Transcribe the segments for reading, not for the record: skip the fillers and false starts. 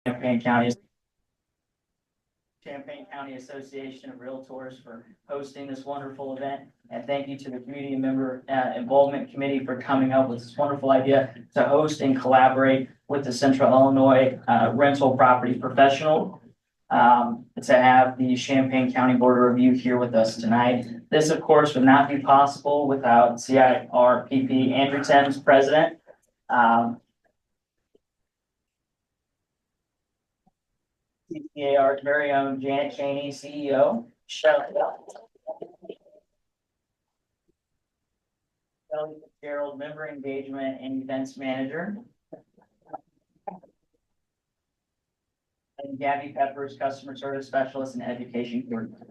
Champaign County Association of Realtors for hosting this wonderful event. And thank you to the Community Member Involvement Committee for coming up with this wonderful idea to host and collaborate with the Central Illinois rental property professional to have the Champaign County Board of Review here with us tonight. This, of course, would not be possible without CIRPP Andrew Thames, President. CCAR's very own Janet Cheney, CEO. Shelley Fitzgerald, Member Engagement and Events Manager. And Gabby Peppers, Customer Service Specialist and Education Coordinator.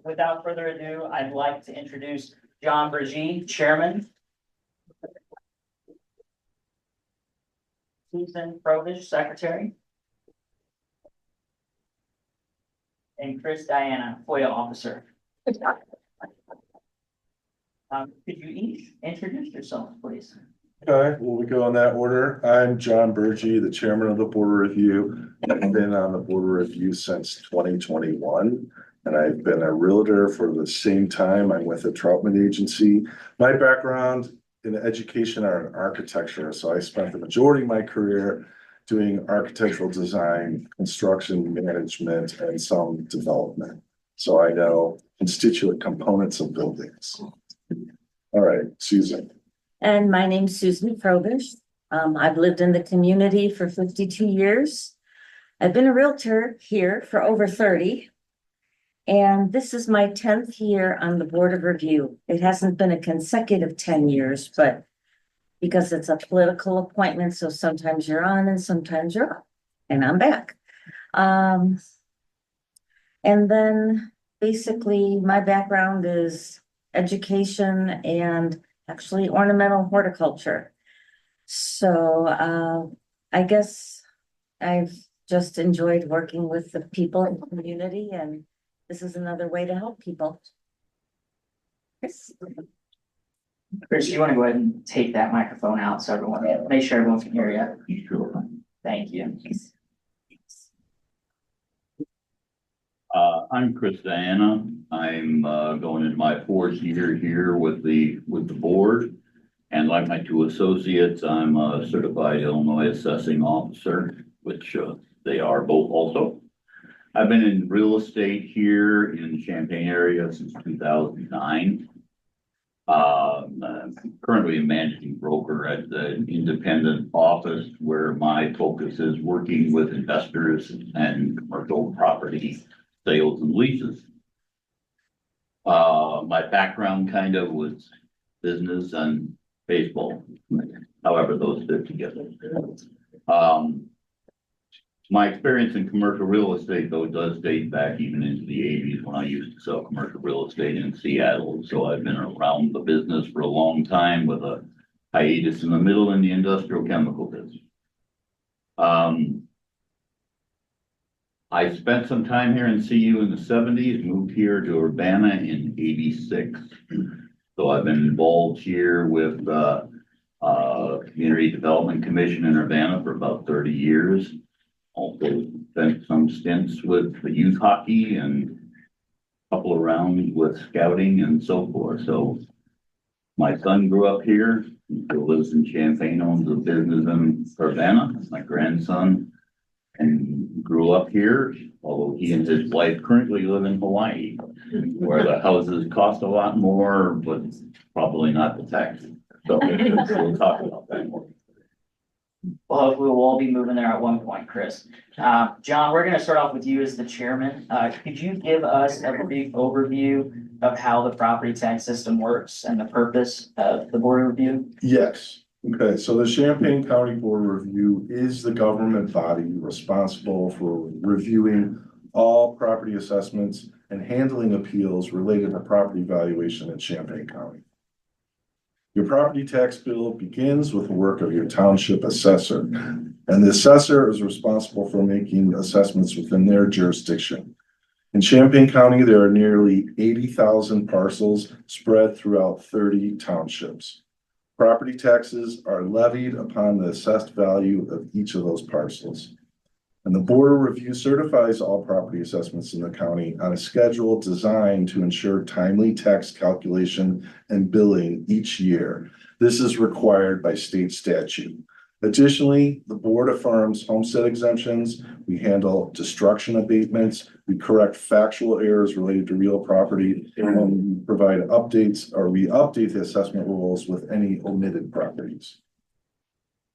Without further ado, I'd like to introduce John Bergy, Chairman. Susan Provish, Secretary. And Chris Diana, FOIA Officer. Could you each introduce yourself, please? Okay, well, we go in that order. I'm John Bergy, the Chairman of the Board of Review. I've been on the Board of Review since 2021, and I've been a realtor for the same time. I'm with a Troutman agency. My background in education are in architecture, so I spent the majority of my career doing architectural design, construction management, and some development. So I know constituent components of buildings. All right, Susan. And my name's Susan Provish. I've lived in the community for 52 years. I've been a realtor here for over 30. And this is my 10th year on the Board of Review. It hasn't been a consecutive 10 years, but because it's a political appointment, so sometimes you're on and sometimes you're off, and I'm back. And then basically my background is education and actually ornamental horticulture. So I guess I've just enjoyed working with the people in the community, and this is another way to help people. Chris, you want to go ahead and take that microphone out so everyone, make sure everyone can hear you. Sure. Thank you. I'm Chris Diana. I'm going into my 4th year here with the board. And like my 2 associates, I'm a certified Illinois assessing officer, which they are both also. I've been in real estate here in the Champaign area since 2009. I'm currently a managing broker at the independent office where my focus is working with investors and commercial property sales and leases. My background kind of was business and baseball, however those fit together. My experience in commercial real estate, though, does date back even into the 80s when I used to sell commercial real estate in Seattle. So I've been around the business for a long time with a hiatus in the middle in the industrial chemical business. I spent some time here in CU in the 70s, moved here to Urbana in 86. So I've been involved here with Community Development Commission in Urbana for about 30 years. Also spent some stints with the youth hockey and a couple of rounds with scouting and so forth. So my son grew up here. He still lives in Champaign, owns a business in Urbana. My grandson and grew up here, although he and his wife currently live in Hawaii, where the houses cost a lot more, but probably not the taxes. So we'll talk about that more. Well, hopefully we'll all be moving there at one point, Chris. John, we're going to start off with you as the chairman. Could you give us a brief overview of how the property tax system works and the purpose of the Board of Review? Yes. Okay, so the Champaign County Board of Review is the government body responsible for reviewing all property assessments and handling appeals related to property valuation in Champaign County. Your property tax bill begins with the work of your township assessor, and the assessor is responsible for making assessments within their jurisdiction. In Champaign County, there are nearly 80,000 parcels spread throughout 30 townships. Property taxes are levied upon the assessed value of each of those parcels. And the Board of Review certifies all property assessments in the county on a schedule designed to ensure timely tax calculation and billing each year. This is required by state statute. Additionally, the board affirms homestead exemptions. We handle destruction abatements. We correct factual errors related to real property, and we provide updates, or we update the assessment rules with any omitted properties.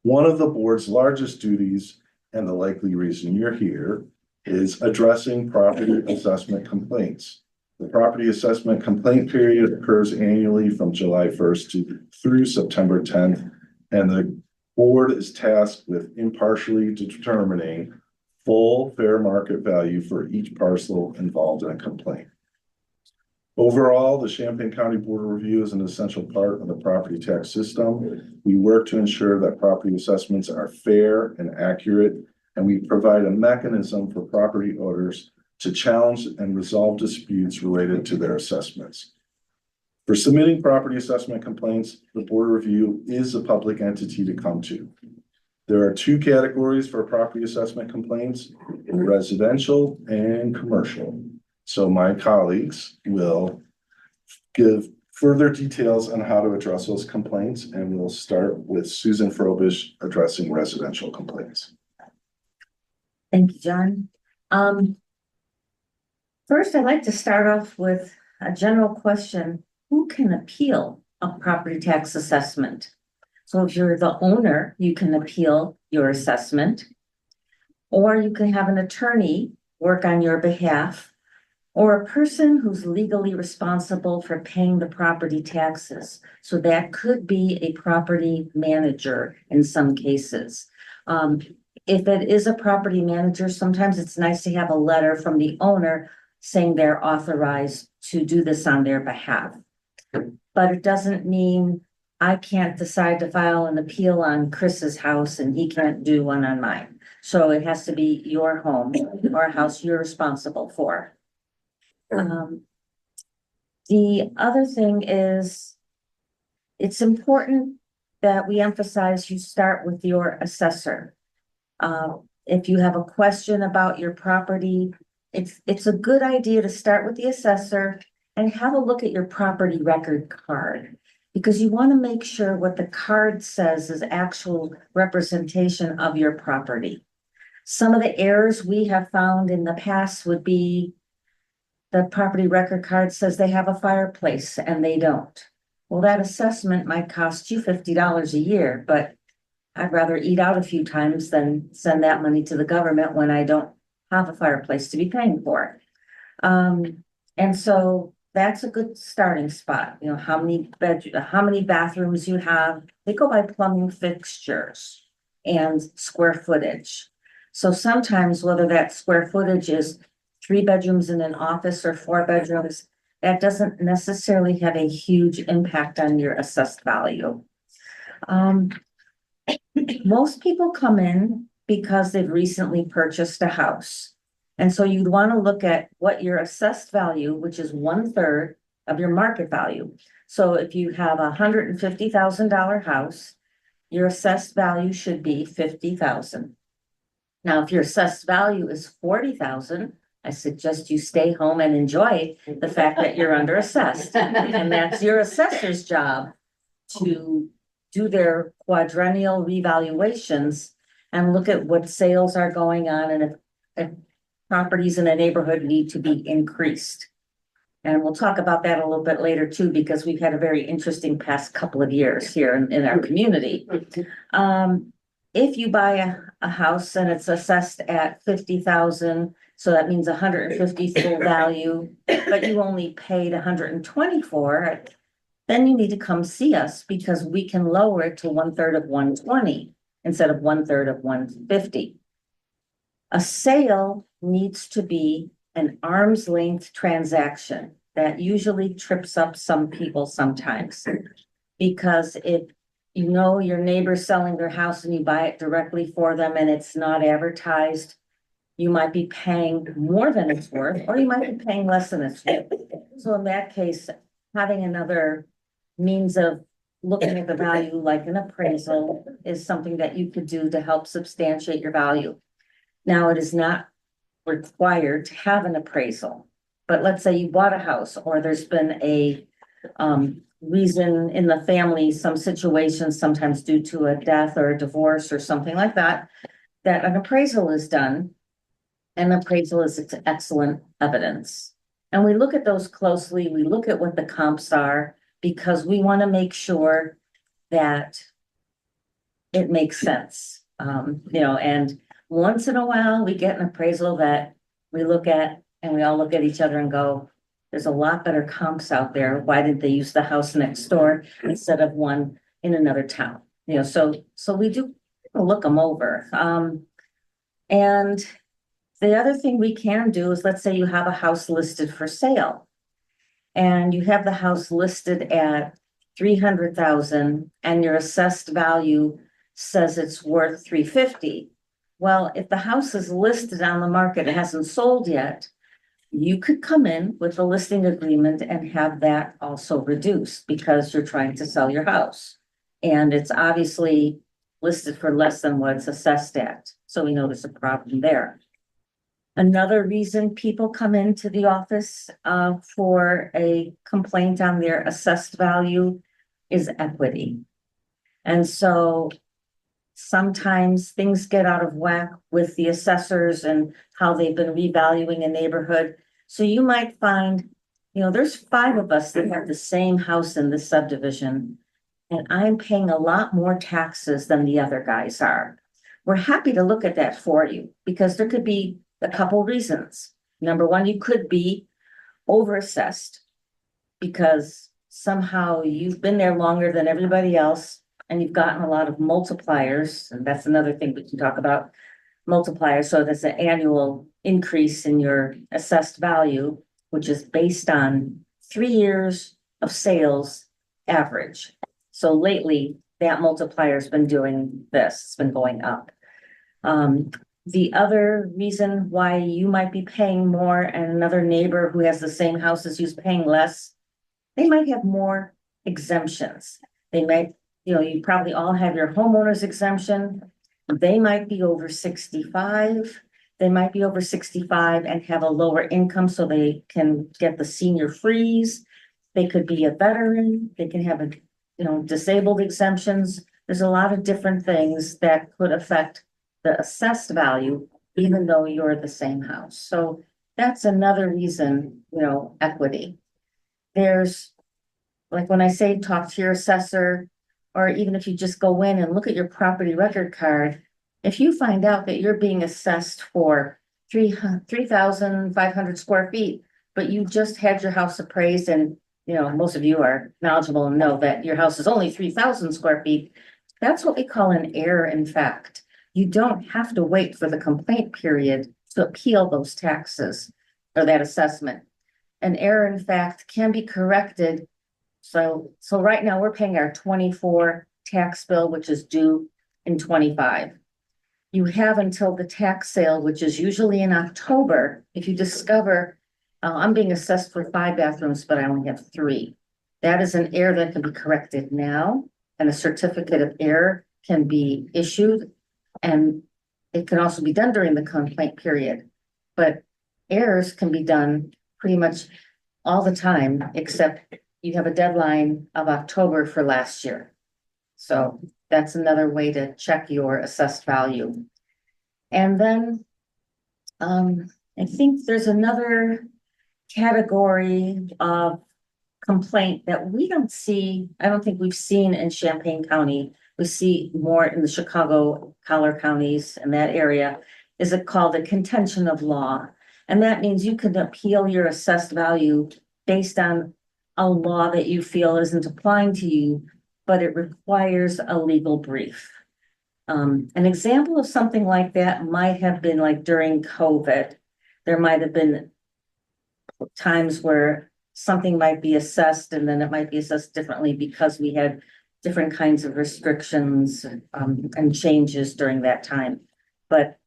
One of the board's largest duties, and the likely reason you're here, is addressing property assessment complaints. The property assessment complaint period occurs annually from July 1st through September 10th, and the board is tasked with impartially determining full fair market value for each parcel involved in a complaint. Overall, the Champaign County Board of Review is an essential part of the property tax system. We work to ensure that property assessments are fair and accurate, and we provide a mechanism for property owners to challenge and resolve disputes related to their assessments. For submitting property assessment complaints, the Board of Review is a public entity to come to. There are two categories for property assessment complaints: residential and commercial. So my colleagues will give further details on how to address those complaints, and we'll start with Susan Frobish addressing residential complaints. Thank you, John. First, I'd like to start off with a general question. Who can appeal a property tax assessment? So if you're the owner, you can appeal your assessment, or you can have an attorney work on your behalf, or a person who's legally responsible for paying the property taxes. So that could be a property manager in some cases. If it is a property manager, sometimes it's nice to have a letter from the owner saying they're authorized to do this on their behalf. But it doesn't mean I can't decide to file an appeal on Chris's house and he can't do one on mine. So it has to be your home or a house you're responsible for. The other thing is, it's important that we emphasize you start with your assessor. If you have a question about your property, it's a good idea to start with the assessor and have a look at your property record card, because you want to make sure what the card says is actual representation of your property. Some of the errors we have found in the past would be the property record card says they have a fireplace and they don't. Well, that assessment might cost you $50 a year, but I'd rather eat out a few times than send that money to the government when I don't have a fireplace to be paying for. And so that's a good starting spot. You know, how many bathrooms you have. They go by plumbing fixtures and square footage. So sometimes whether that square footage is 3 bedrooms in an office or 4 bedrooms, that doesn't necessarily have a huge impact on your assessed value. Most people come in because they've recently purchased a house. And so you'd want to look at what your assessed value, which is 1/3 of your market value. So if you have a $150,000 house, your assessed value should be $50,000. Now, if your assessed value is $40,000, I suggest you stay home and enjoy the fact that you're under assessed. And that's your assessor's job to do their quadrennial revaluations and look at what sales are going on and if properties in a neighborhood need to be increased. And we'll talk about that a little bit later too, because we've had a very interesting past couple of years here in our community. If you buy a house and it's assessed at $50,000, so that means 150 full value, but you only paid 124, then you need to come see us because we can lower it to 1/3 of 120 instead of 1/3 of 150. A sale needs to be an arm's length transaction. That usually trips up some people sometimes. Because if you know your neighbor's selling their house and you buy it directly for them and it's not advertised, you might be paying more than it's worth, or you might be paying less than it's worth. So in that case, having another means of looking at the value like an appraisal is something that you could do to help substantiate your value. Now, it is not required to have an appraisal, but let's say you bought a house or there's been a reason in the family, some situations, sometimes due to a death or a divorce or something like that, that an appraisal is done. An appraisal is excellent evidence. And we look at those closely. We look at what the comps are because we want to make sure that it makes sense. And once in a while, we get an appraisal that we look at and we all look at each other and go, there's a lot better comps out there. Why did they use the house next door instead of one in another town? So we do look them over. And the other thing we can do is, let's say you have a house listed for sale. And you have the house listed at 300,000 and your assessed value says it's worth 350. Well, if the house is listed on the market, it hasn't sold yet, you could come in with a listing agreement and have that also reduced because you're trying to sell your house. And it's obviously listed for less than what it's assessed at. So we know there's a problem there. Another reason people come into the office for a complaint on their assessed value is equity. And so sometimes things get out of whack with the assessors and how they've been revaluing a neighborhood. So you might find, there's 5 of us that have the same house in this subdivision, and I'm paying a lot more taxes than the other guys are. We're happy to look at that for you because there could be a couple reasons. Number one, you could be overassessed because somehow you've been there longer than everybody else and you've gotten a lot of multipliers. And that's another thing we can talk about, multipliers. So there's an annual increase in your assessed value, which is based on 3 years of sales average. So lately that multiplier has been doing this, it's been going up. The other reason why you might be paying more and another neighbor who has the same house as you is paying less, they might have more exemptions. They might, you probably all have your homeowner's exemption. They might be over 65. They might be over 65 and have a lower income so they can get the senior freeze. They could be a veteran. They can have disabled exemptions. There's a lot of different things that could affect the assessed value, even though you're the same house. So that's another reason, equity. There's, like when I say talk to your assessor, or even if you just go in and look at your property record card, if you find out that you're being assessed for 3,500 square feet, but you just had your house appraised and, most of you are knowledgeable and know that your house is only 3,000 square feet, that's what we call an error in fact. You don't have to wait for the complaint period to appeal those taxes or that assessment. An error in fact can be corrected. So right now we're paying our 24 tax bill, which is due in 25. You have until the tax sale, which is usually in October. If you discover I'm being assessed for 5 bathrooms, but I only have 3. That is an error that can be corrected now, and a certificate of error can be issued. And it can also be done during the complaint period, but errors can be done pretty much all the time, except you have a deadline of October for last year. So that's another way to check your assessed value. And then I think there's another category of complaint that we don't see, I don't think we've seen in Champaign County. We see more in the Chicago, Collier counties and that area. Is it called a contention of law? And that means you can appeal your assessed value based on a law that you feel isn't applying to you, but it requires a legal brief. An example of something like that might have been like during COVID. There might have been times where something might be assessed and then it might be assessed differently because we had different kinds of restrictions and changes during that time. But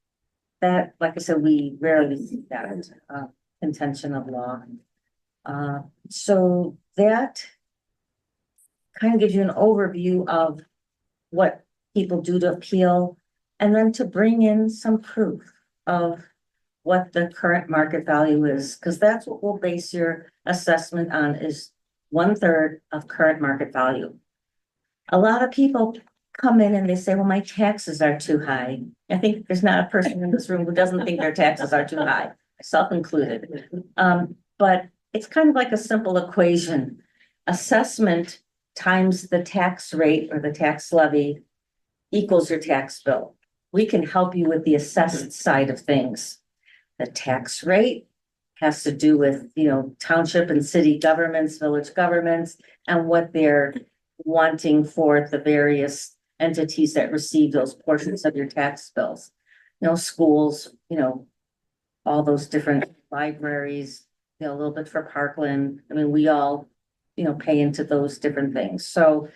that, like I said, we rarely see that contention of law. So that kind of gives you an overview of what people do to appeal, and then to bring in some proof of what the current market value is, because that's what we'll base your assessment on, is 1/3 of current market value. A lot of people come in and they say, well, my taxes are too high. I think there's not a person in this room who doesn't think their taxes are too high, myself included. But it's kind of like a simple equation. Assessment times the tax rate or the tax levy equals your tax bill. We can help you with the assessed side of things. The tax rate has to do with, township and city governments, village governments, and what they're wanting for the various entities that receive those portions of your tax bills. Schools, all those different libraries, a little bit for Parkland. I mean, we all, pay into those different things. So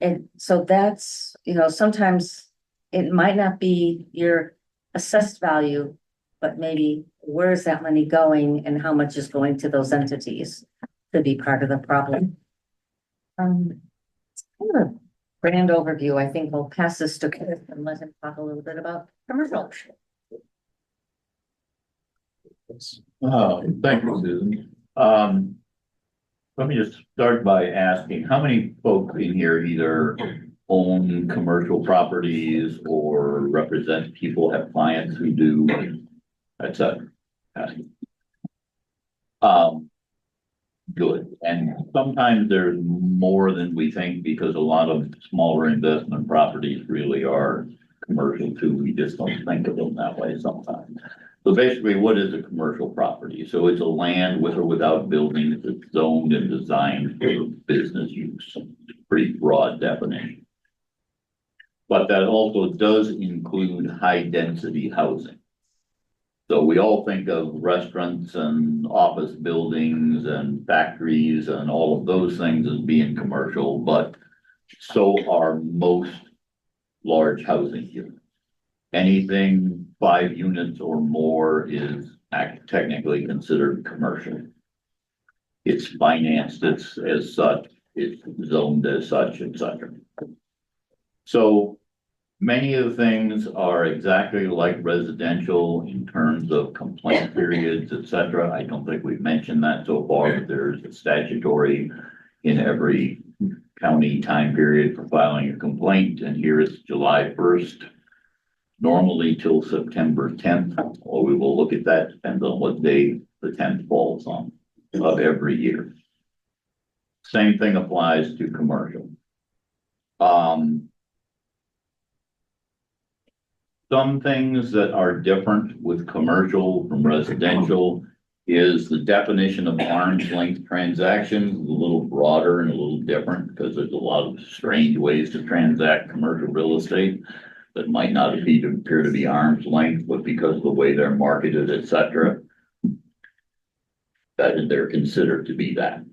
that's, sometimes it might not be your assessed value, but maybe where's that money going and how much is going to those entities could be part of the problem. It's kind of a grand overview. I think we'll pass this to Chris and let him talk a little bit about commercial. Thank you, Susan. Let me just start by asking, how many folks in here either own commercial properties or represent people, have clients who do, et cetera? Good. And sometimes there's more than we think, because a lot of smaller investment properties really are commercial too. We just don't think of them that way sometimes. So basically, what is a commercial property? So it's a land with or without buildings that's zoned and designed for business use. Pretty broad definition. But that also does include high density housing. So we all think of restaurants and office buildings and factories and all of those things as being commercial, but so are most large housing units. Anything 5 units or more is technically considered commercial. It's financed as such, it's zoned as such, etc. So many of the things are exactly like residential in terms of complaint periods, etc. I don't think we've mentioned that so far, but there's a statutory in every county time period for filing a complaint, and here it's July 1st. Normally till September 10th, or we will look at that, depends on what day the 10th falls on of every year. Same thing applies to commercial. Some things that are different with commercial from residential is the definition of arm's length transactions, a little broader and a little different, because there's a lot of strange ways to transact commercial real estate that might not appear to be arm's length, but because of the way they're marketed, etc., that they're considered to be that.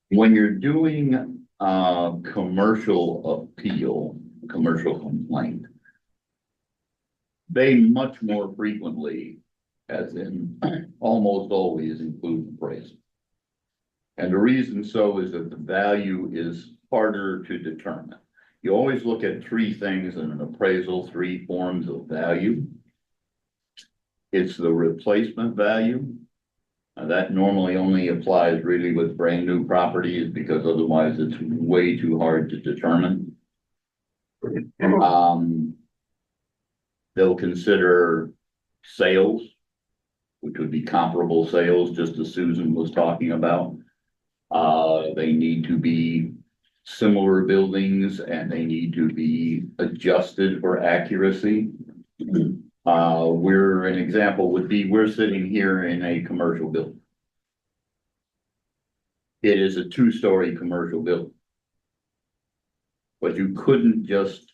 When you're doing commercial appeal, commercial complaint, they much more frequently, as in almost always, include appraisal. And the reason so is that the value is harder to determine. You always look at 3 things in an appraisal, 3 forms of value. It's the replacement value. That normally only applies really with brand new properties, because otherwise it's way too hard to determine. They'll consider sales, which would be comparable sales, just as Susan was talking about. They need to be similar buildings, and they need to be adjusted for accuracy. An example would be, we're sitting here in a commercial building. It is a 2-story commercial building. But you couldn't just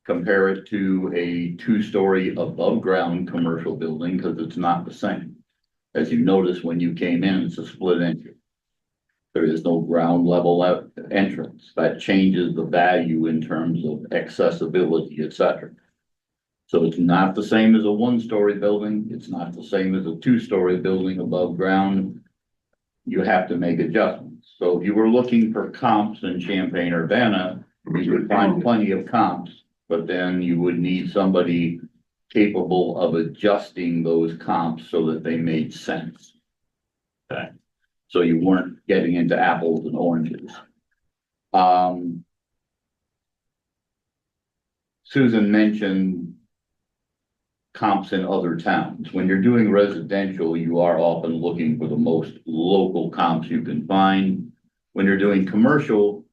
compare it to a 2-story above ground commercial building, because it's not the same. As you notice when you came in, it's a split entry. There is no ground level entrance. That changes the value in terms of accessibility, etc. So it's not the same as a 1-story building. It's not the same as a 2-story building above ground. You have to make adjustments. So if you were looking for comps in Champaign-Urbana, you would find plenty of comps, but then you would need somebody capable of adjusting those comps so that they made sense. Okay, so you weren't getting into apples and oranges. Susan mentioned comps in other towns. When you're doing residential, you are often looking for the most local comps you can find. When you're doing commercial,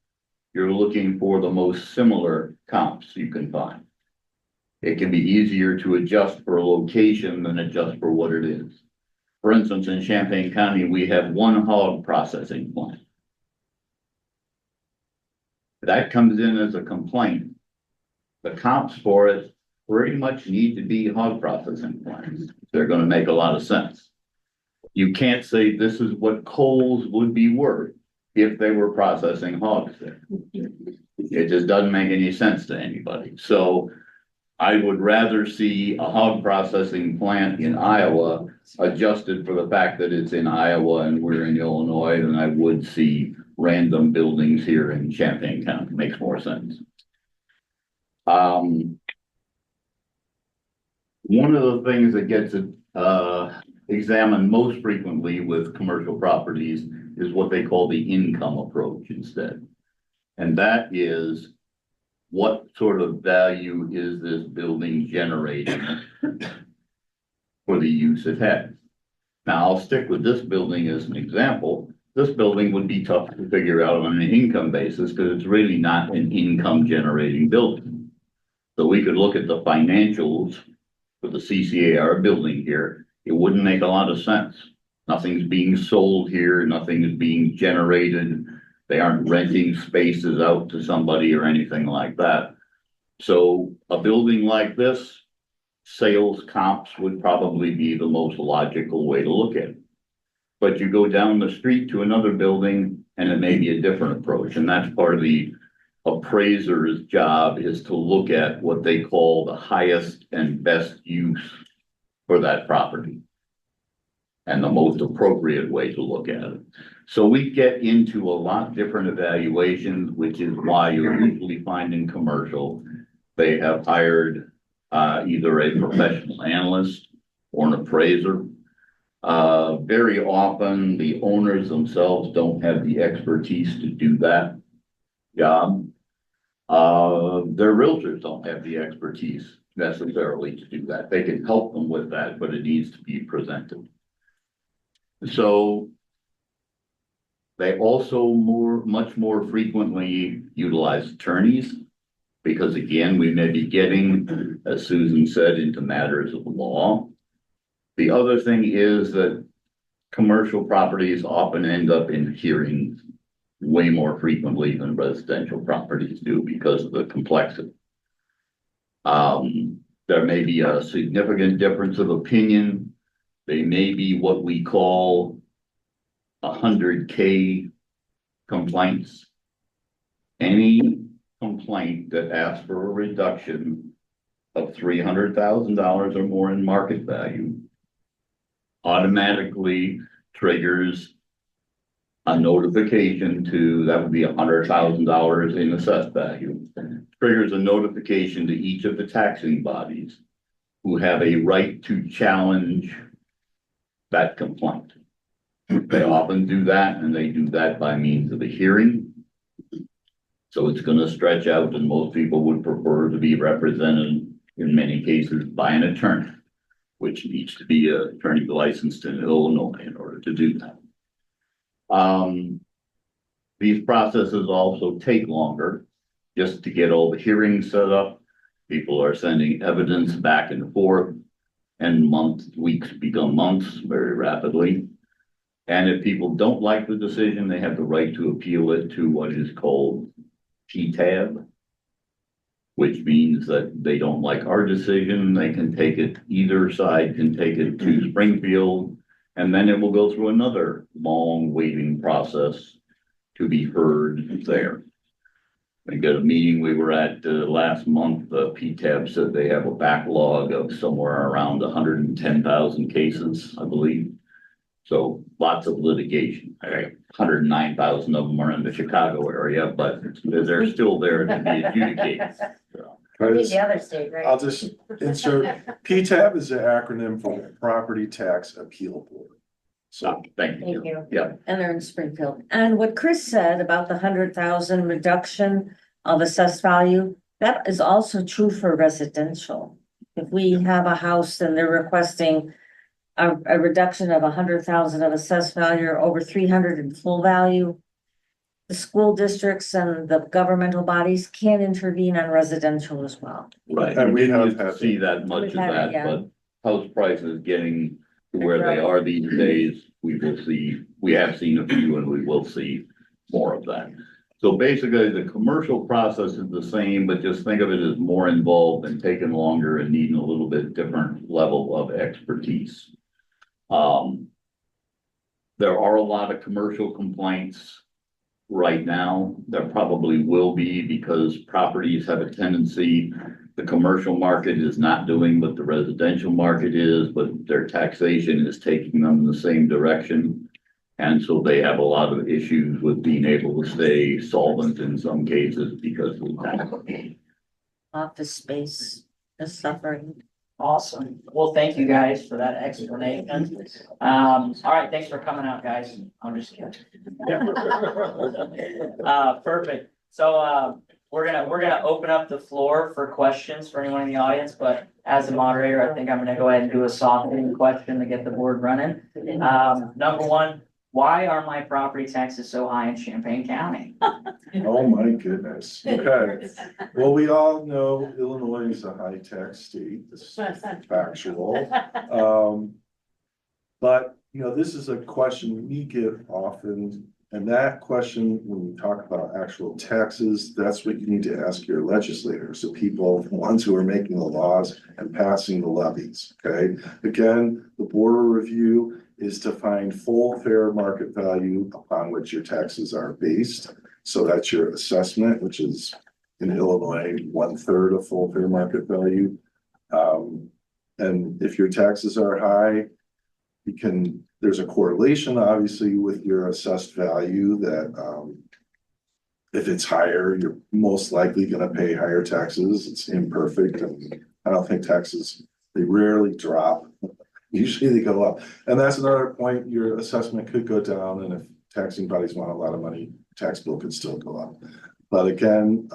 you're looking for the most similar comps you can find. It can be easier to adjust for a location than adjust for what it is. For instance, in Champaign County, we have one hog processing plant. That comes in as a complaint. The comps for it pretty much need to be hog processing plants. They're going to make a lot of sense. You can't say this is what Kohl's would be worth if they were processing hogs there. It just doesn't make any sense to anybody. So I would rather see a hog processing plant in Iowa adjusted for the fact that it's in Iowa and we're in Illinois than I would see random buildings here in Champaign County. It makes more sense. One of the things that gets examined most frequently with commercial properties is what they call the income approach instead. And that is, what sort of value is this building generating for the use it has? Now, I'll stick with this building as an example. This building would be tough to figure out on an income basis because it's really not an income generating building. So we could look at the financials for the CCAR building here. It wouldn't make a lot of sense. Nothing's being sold here. Nothing is being generated. They aren't renting spaces out to somebody or anything like that. So a building like this, sales comps would probably be the most logical way to look at it. But you go down the street to another building and it may be a different approach. And that's part of the appraiser's job, is to look at what they call the highest and best use for that property and the most appropriate way to look at it. So we get into a lot different evaluations, which is why you'll usually find in commercial, they have hired either a professional analyst or an appraiser. Very often the owners themselves don't have the expertise to do that job. Their realtors don't have the expertise necessarily to do that. They can help them with that, but it needs to be presented. So they also much more frequently utilize attorneys because, again, we may be getting, as Susan said, into matters of law. The other thing is that commercial properties often end up in hearings way more frequently than residential properties do because of the complexity. There may be a significant difference of opinion. They may be what we call 100K complaints. Any complaint that asks for a reduction of $300,000 or more in market value automatically triggers a notification to, that would be $100,000 in assessed value, triggers a notification to each of the taxing bodies who have a right to challenge that complaint. They often do that, and they do that by means of a hearing. So it's going to stretch out, and most people would prefer to be represented in many cases by an attorney, which needs to be an attorney licensed in Illinois in order to do that. These processes also take longer just to get all the hearings set up. People are sending evidence back and forth, and weeks become months very rapidly. And if people don't like the decision, they have the right to appeal it to what is called PTAB, which means that they don't like our decision. They can take it, either side can take it to Springfield, and then it will go through another long waiting process to be heard there. I got a meeting we were at last month. PTAB said they have a backlog of somewhere around 110,000 cases, I believe. So lots of litigation, all right, 109,000 of them are in the Chicago area, but they're still there to be adjudicated. So, The other state, right? I'll just insert, PTAB is an acronym for Property Tax Appeal Board. So, thank you. Thank you. Yep, And they're in Springfield. And what Chris said about the 100,000 reduction of assessed value, that is also true for residential. If we have a house and they're requesting a reduction of 100,000 of assessed value or over 300 in full value, the school districts and the governmental bodies can intervene on residential as well. right. And we have used to had- see that much We've of had it, that, yeah. but house prices getting to where they are these days, we have seen a few and we will see more of that. So basically, the commercial process is the same, but just think of it as more involved and taking longer and needing a little bit different level of expertise. There are a lot of commercial complaints right now. There probably will be because properties have a tendency, the commercial market is not doing what the residential market is, but their taxation is taking them in the same direction. And so they have a lot of issues with being able to stay solvent in some cases because of that. Office space is suffering. Awesome. Well, thank you guys for that explanation. All right, thanks for coming out, guys. I'm just kidding. Perfect. So, we're gonna open up the floor for questions for anyone in the audience, but as a moderator, I think I'm gonna go ahead and do a soft hitting question to get the board running. Number one, why are my property taxes so high in Champaign County? Oh, my goodness. Okay. Well, we all know Illinois is a high tax state. This is factual. But, you know, this is a question we get often. And that question, when you talk about actual taxes, that's what you need to ask your legislators, the people, the ones who are making the laws and passing the levies, okay? Again, the Board of Review is to find full fair market value upon which your taxes are based. So that's your assessment, which is in Illinois, 1/3 of full fair market value. And if your taxes are high, there's a correlation, obviously, with your assessed value that, if it's higher, you're most likely gonna pay higher taxes. It's imperfect, and I don't think taxes, they rarely drop. Usually they go up. And that's another point, your assessment could go down, and if taxing bodies want a lot of money, tax bill could still go up. But again,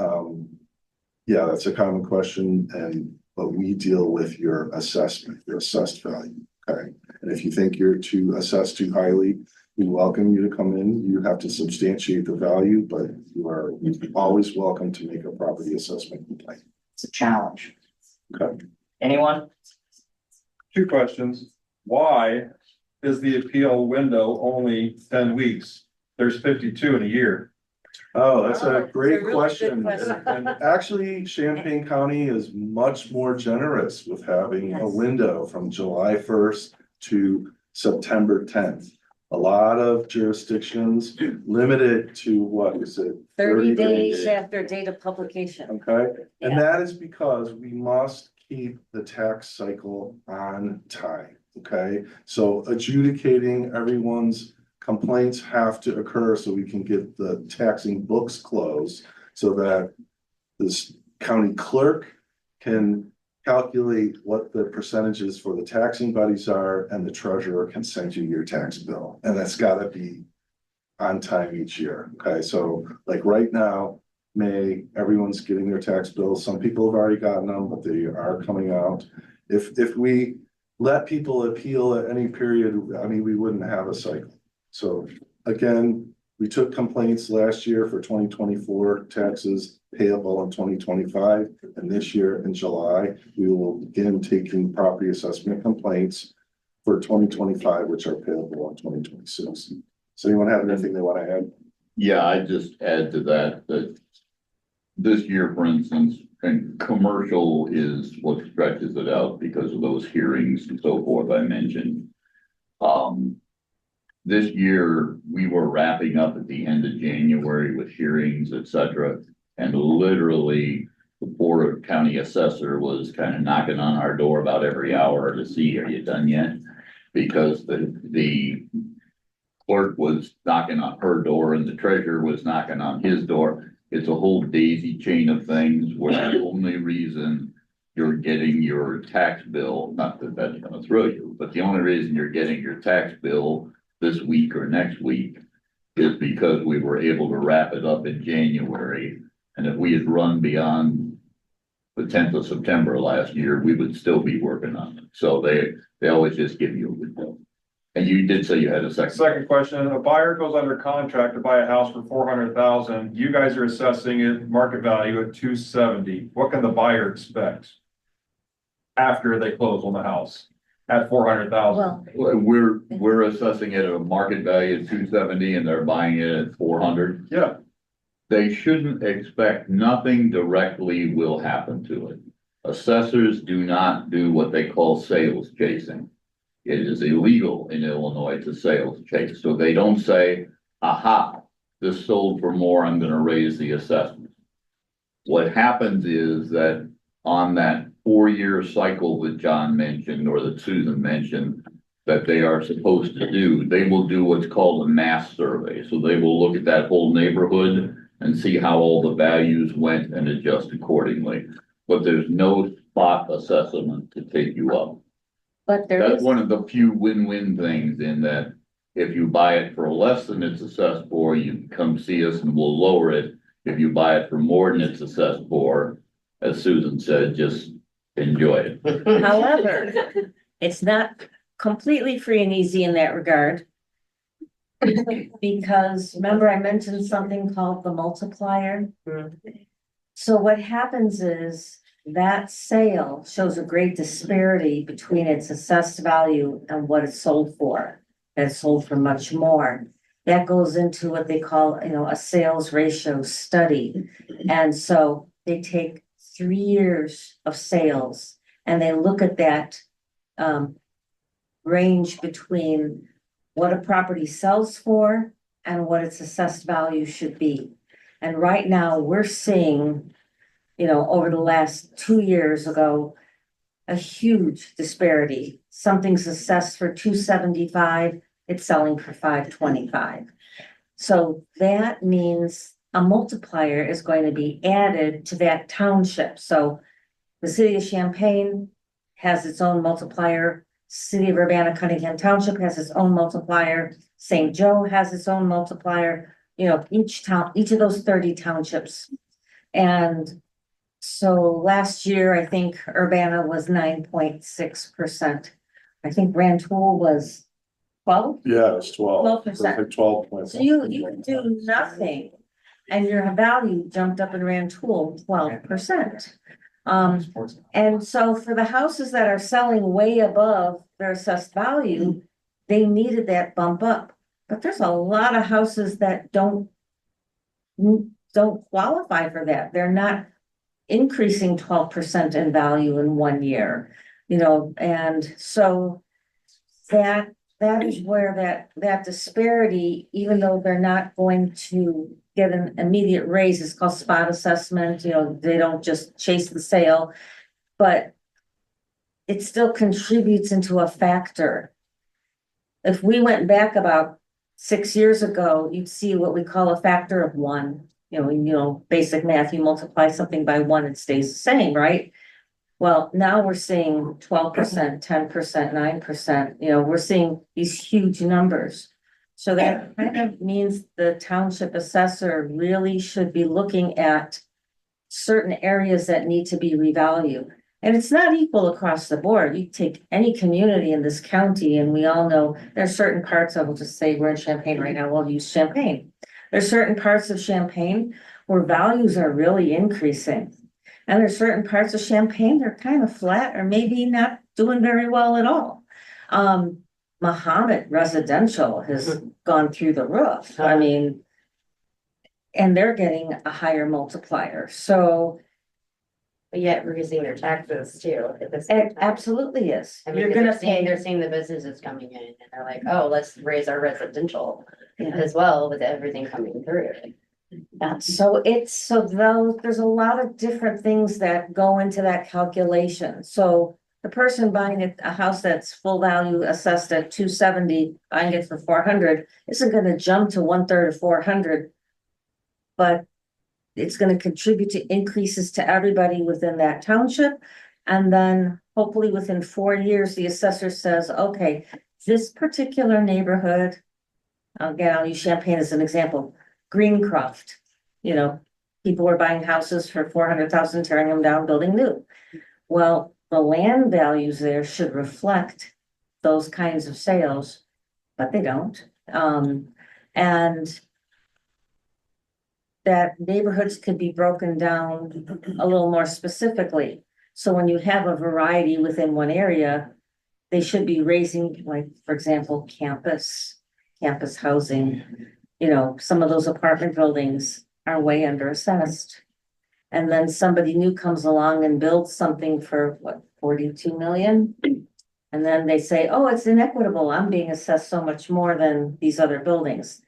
yeah, that's a common question, but we deal with your assessment, your assessed value, okay? And if you think you're assessed too highly, we welcome you to come in. You have to substantiate the value, but you are always welcome to make a property assessment complaint. It's a challenge. Okay. Anyone? Two questions. Why is the appeal window only 10 weeks? There's 52 in a year. Oh, that's Oh, a it's a great really good question. question. And actually, Champaign County is much more generous with having a Yes. window from July 1st to September 10th. A lot of jurisdictions limit it to, what is it? 30 days. days after date of publication. Okay, and Yeah. that is because we must keep the tax cycle on time, okay? So adjudicating everyone's complaints have to occur so we can get the taxing books closed so that this county clerk can calculate what the percentages for the taxing buddies are, and the treasurer can send you your tax bill. And that's gotta be on time each year, okay? So like right now, May, everyone's getting their tax bills. Some people have already gotten them, but they are coming out. If we let people appeal at any period, I mean, we wouldn't have a cycle. So again, we took complaints last year for 2024 taxes payable in 2025. And this year in July, we will begin taking property assessment complaints for 2025, which are payable in 2026. So anyone have anything they want to add? Yeah, I just add to that, this year, for instance, and commercial is what stretches it out because of those hearings and so forth I mentioned. This year, we were wrapping up at the end of January with hearings, et cetera. And literally, the Board of County Assessor was kind of knocking on our door about every hour to see, are you done yet? because the clerk was knocking on her door and the treasurer was knocking on his door. It's a whole daisy chain of things where the only reason you're getting your tax bill, not that that's gonna throw you, but the only reason you're getting your tax bill this week or next week is because we were able to wrap it up in January. And if we had run beyond the 10th of September last year, we would still be working on it. So they always just give you a window. And you did say you had a second. Second question, a buyer goes under contract to buy a house for 400,000. You guys are assessing it market value at 270. What can the buyer expect after they close on the house at 400,000? Well, We're assessing it at a market value of 270 and they're buying it at 400. Yeah, They shouldn't expect nothing directly will happen to it. Assessors do not do what they call sales chasing. It is illegal in Illinois to sales chase, so they don't say, aha, this sold for more, I'm gonna raise the assessment. What happens is that on that 4-year cycle that John mentioned, or that Susan mentioned, that they are supposed to do, they will do what's called a mass survey. So they will look at that whole neighborhood and see how all the values went and adjust accordingly. But there's no spot assessment to take you up. but there That's is, one of the few win-win things in that if you buy it for less than it's assessed for, you can come see us and we'll lower it. If you buy it for more than it's assessed for, as Susan said, just enjoy it. however, it's not completely free and easy in that regard. Because remember I mentioned something called the multiplier? So what happens is that sale shows a great disparity between its assessed value and what it's sold for. And it's sold for much more. That goes into what they call, a sales ratio study. And so they take 3 years of sales and they look at that range between what a property sells for and what its assessed value should be. And right now, we're seeing, over the last 2 years ago, a huge disparity. Something's assessed for 275, it's selling for 525. So that means a multiplier is going to be added to that township. So the city of Champaign has its own multiplier. City of Urbana-Cunningham Township has its own multiplier. St. Joe has its own multiplier, each of those 30 townships. And so last year, I think Urbana was 9.6%. I think Rantoul was 12. Yeah, it's 12. 12%. Like 12. So you do nothing and your value jumped up in Rantoul 12%. And so for the houses that are selling way above their assessed value, they needed that bump up. But there's a lot of houses that don't qualify for that. They're not increasing 12% in value in 1 year, and so that is where that disparity, even though they're not going to get an immediate raise, it's called spot assessment, they don't just chase the sale, but it still contributes into a factor. If we went back about 6 years ago, you'd see what we call a factor of 1. Basic math, you multiply something by 1, it stays the same, right? Well, now we're seeing 12%, 10%, 9%, we're seeing these huge numbers. So that kind of means the township assessor really should be looking at certain areas that need to be revalued. And it's not equal across the board. You take any community in this county, and we all know there's certain parts of, we'll just say we're in Champaign right now, we'll use Champaign. There's certain parts of Champaign where values are really increasing. And there's certain parts of Champaign, they're kind of flat or maybe not doing very well at all. Mahomet residential has gone through the roof. I mean, and they're getting a higher multiplier. So But yet raising their taxes too at the same it time. absolutely is. I mean, You're 'cause gonna they're pay. seeing the businesses coming in and they're like, oh, let's raise our residential Yeah. as well with everything coming through. So there's a lot of different things that go into that calculation. So the person buying a house that's full value assessed at 270, buying it for 400, isn't gonna jump to 1/3 of 400. But it's gonna contribute to increases to everybody within that township. And then hopefully within 4 years, the assessor says, okay, this particular neighborhood. Again, I'll use Champaign as an example, Greencroft, you know, people were buying houses for 400,000, tearing them down, building new. Well, the land values there should reflect those kinds of sales, but they don't. And that neighborhoods could be broken down a little more specifically. So when you have a variety within one area, they should be raising, like, for example, campus housing. You know, some of those apartment buildings are way underassessed. And then somebody new comes along and builds something for what, 42 million? And then they say, oh, it's inequitable. I'm being assessed so much more than these other buildings.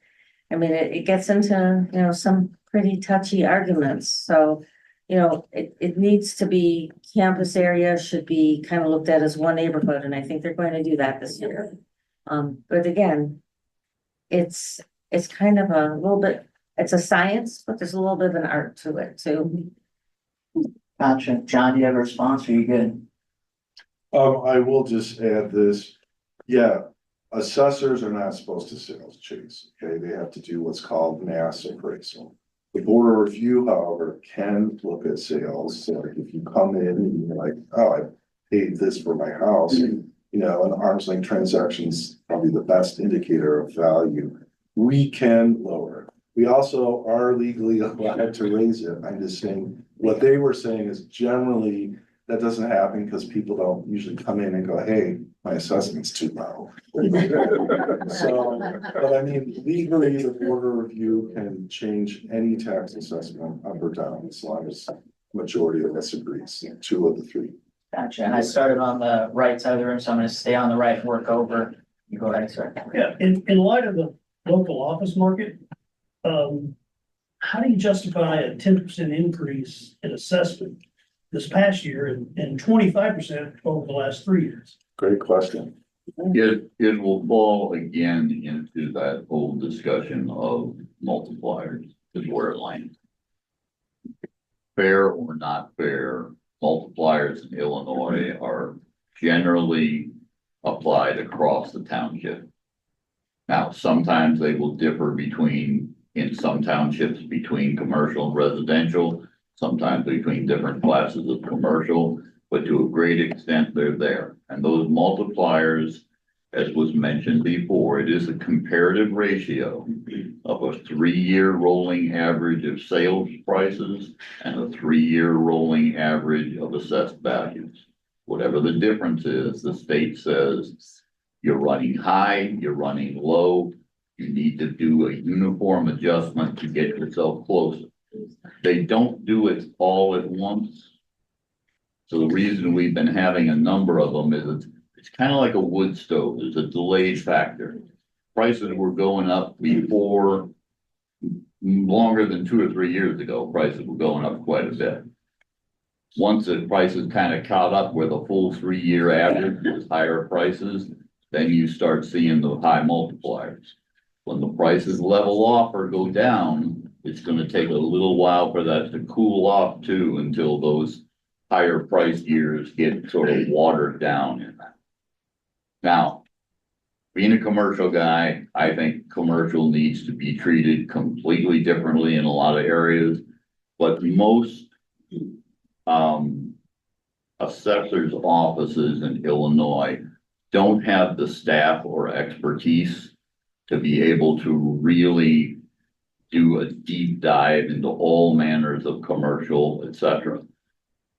I mean, it gets into, you know, some pretty touchy arguments. So, you know, it needs to be, campus area should be kind of looked at as one neighborhood, and I think they're going to do that this year. But again, it's kind of a little bit, it's a science, but there's a little bit of an art to it too. Gotcha. John, do you have a response? Are you good? I will just add this, yeah, assessors are not supposed to sales chase, okay, they have to do what's called mass appraisal. The Board of Review, however, can look at sales, so like if you come in and you're like, oh, I paid this for my house, you know, an arm's length transaction's probably the best indicator of value. We can lower it. We also are legally allowed to raise it. I'm just saying, what they were saying is generally that doesn't happen because people don't usually come in and go, hey, my assessment's too low. So, but I mean, legally, the Board of Review can change any tax assessment up or down as long as majority of us agrees, 2 of the 3. Gotcha. And I started on the right side of the room, so I'm gonna stay on the right and work over. You go ahead, sir. Yeah, in light of the local office market, how do you justify a 10% increase in assessment this past year and 25% over the last 3 years? Great question. It will fall again into that whole discussion of multipliers, is where it lands. Fair or not fair, multipliers in Illinois are generally applied across the township. Now, sometimes they will differ in some townships between commercial and residential, sometimes between different classes of commercial, but to a great extent, they're there. And those multipliers, as was mentioned before, it is a comparative ratio of a 3-year rolling average of sales prices and a 3-year rolling average of assessed values. Whatever the difference is, the state says you're running high, you're running low, you need to do a uniform adjustment to get yourself closer. They don't do it all at once. So the reason we've been having a number of them is it's kind of like a wood stove. There's a delayed factor. Prices were going up before, longer than 2 or 3 years ago, prices were going up quite a bit. Once the prices kind of caught up where the full 3-year average was higher prices, then you start seeing the high multipliers. When the prices level off or go down, it's going to take a little while for that to cool off too, until those higher priced years get sort of watered down in that. Now, being a commercial guy, I think commercial needs to be treated completely differently in a lot of areas, but most assessors' offices in Illinois don't have the staff or expertise to be able to really do a deep dive into all manners of commercial, etc.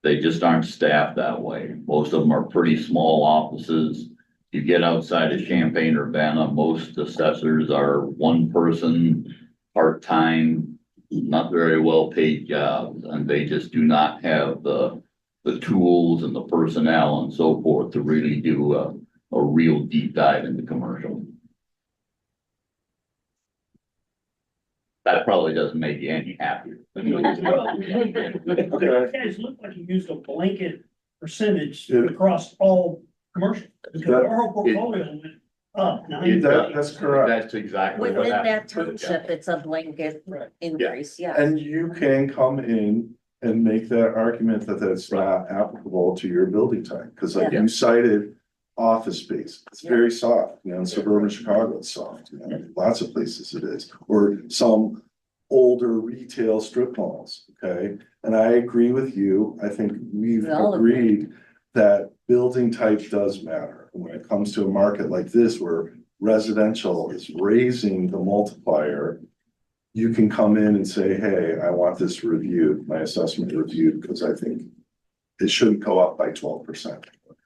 They just aren't staffed that way. Most of them are pretty small offices. You get outside of Champaign, Urbana, most assessors are one person, part-time, not very well paid jobs, and they just do not have the tools and the personnel and so forth to really do a real deep dive into commercial. That probably doesn't make you any happier. You guys look like you used a blanket percentage Yeah. across all commercial. Because our whole portfolio went up. That's correct. That's exactly what Within that happened. township, it's a blanket Right. increase, yeah. And you can come in and make that argument that that's not applicable to your building type, because like you cited office space, it's very soft, you know, in suburban Chicago, it's soft, you know, lots of places it is, or some older retail strip malls, okay? And I agree with you, I think we've We all agree. agreed that building type does matter. When it comes to a market like this where residential is raising the multiplier, you can come in and say, hey, I want this reviewed, my assessment reviewed, because I think it shouldn't go up by 12%.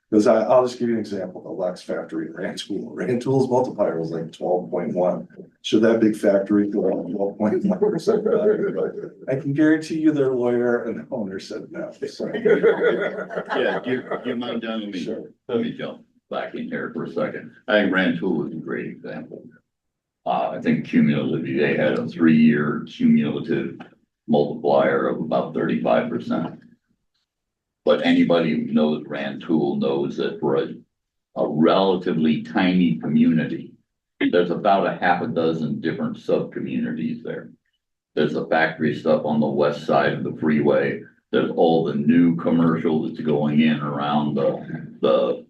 Because I'll just give you an example, the Lex factory in Rantoul. Rantoul's multiplier was like 12.1. Should that big factory go up 12.1%? I can guarantee you their lawyer and the owner said no. So. Yeah, you mind telling me, Sure. let me jump back in here for a second. I think Rantoul is a great example. I think cumulatively, they had a 3-year cumulative multiplier of about 35%. But anybody who knows Rantoul knows that for a relatively tiny community, there's about a half a dozen different sub-communities there. There's the factory stuff on the west side of the freeway. There's all the new commercial that's going in around the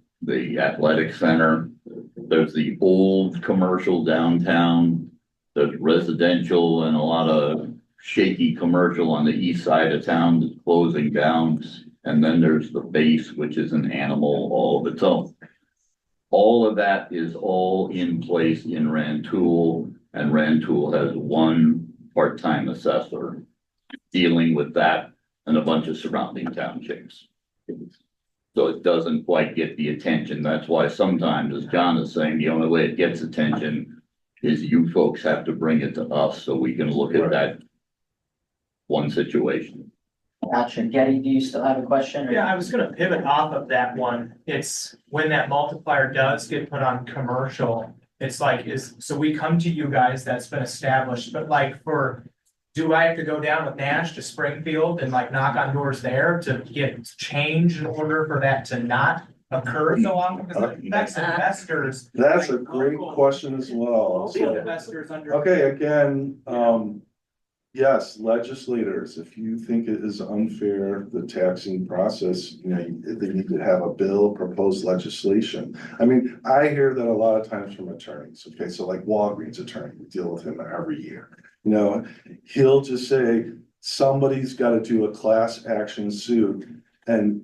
athletic center. There's the old commercial downtown. There's residential and a lot of shaky commercial on the east side of town that's closing down. And then there's the base, which is an animal all of its own. All of that is all in place in Rantoul, and Rantoul has one part-time assessor dealing with that and a bunch of surrounding townships. So it doesn't quite get the attention. That's why sometimes, as John is saying, the only way it gets attention is you folks have to bring it to us so we can look at that one situation. Gotcha. Getty, do you still have a question? or- Yeah, I was gonna pivot off of that one. It's when that multiplier does get put on commercial, it's like, so we come to you guys, that's been established, but like do I have to go down with Nash to Springfield and like knock on doors there to get change in order for that to not occur so long? Because it affects investors. That's a like, great local- question as well. local investors under. Okay, again, yes, legislators, if you think it is unfair, the taxing process, you know, they need to have a bill, proposed legislation. I mean, I hear that a lot of times from attorneys, okay, so like Walgreens attorney, we deal with him every year. You know, he'll just say, somebody's gotta do a class action suit and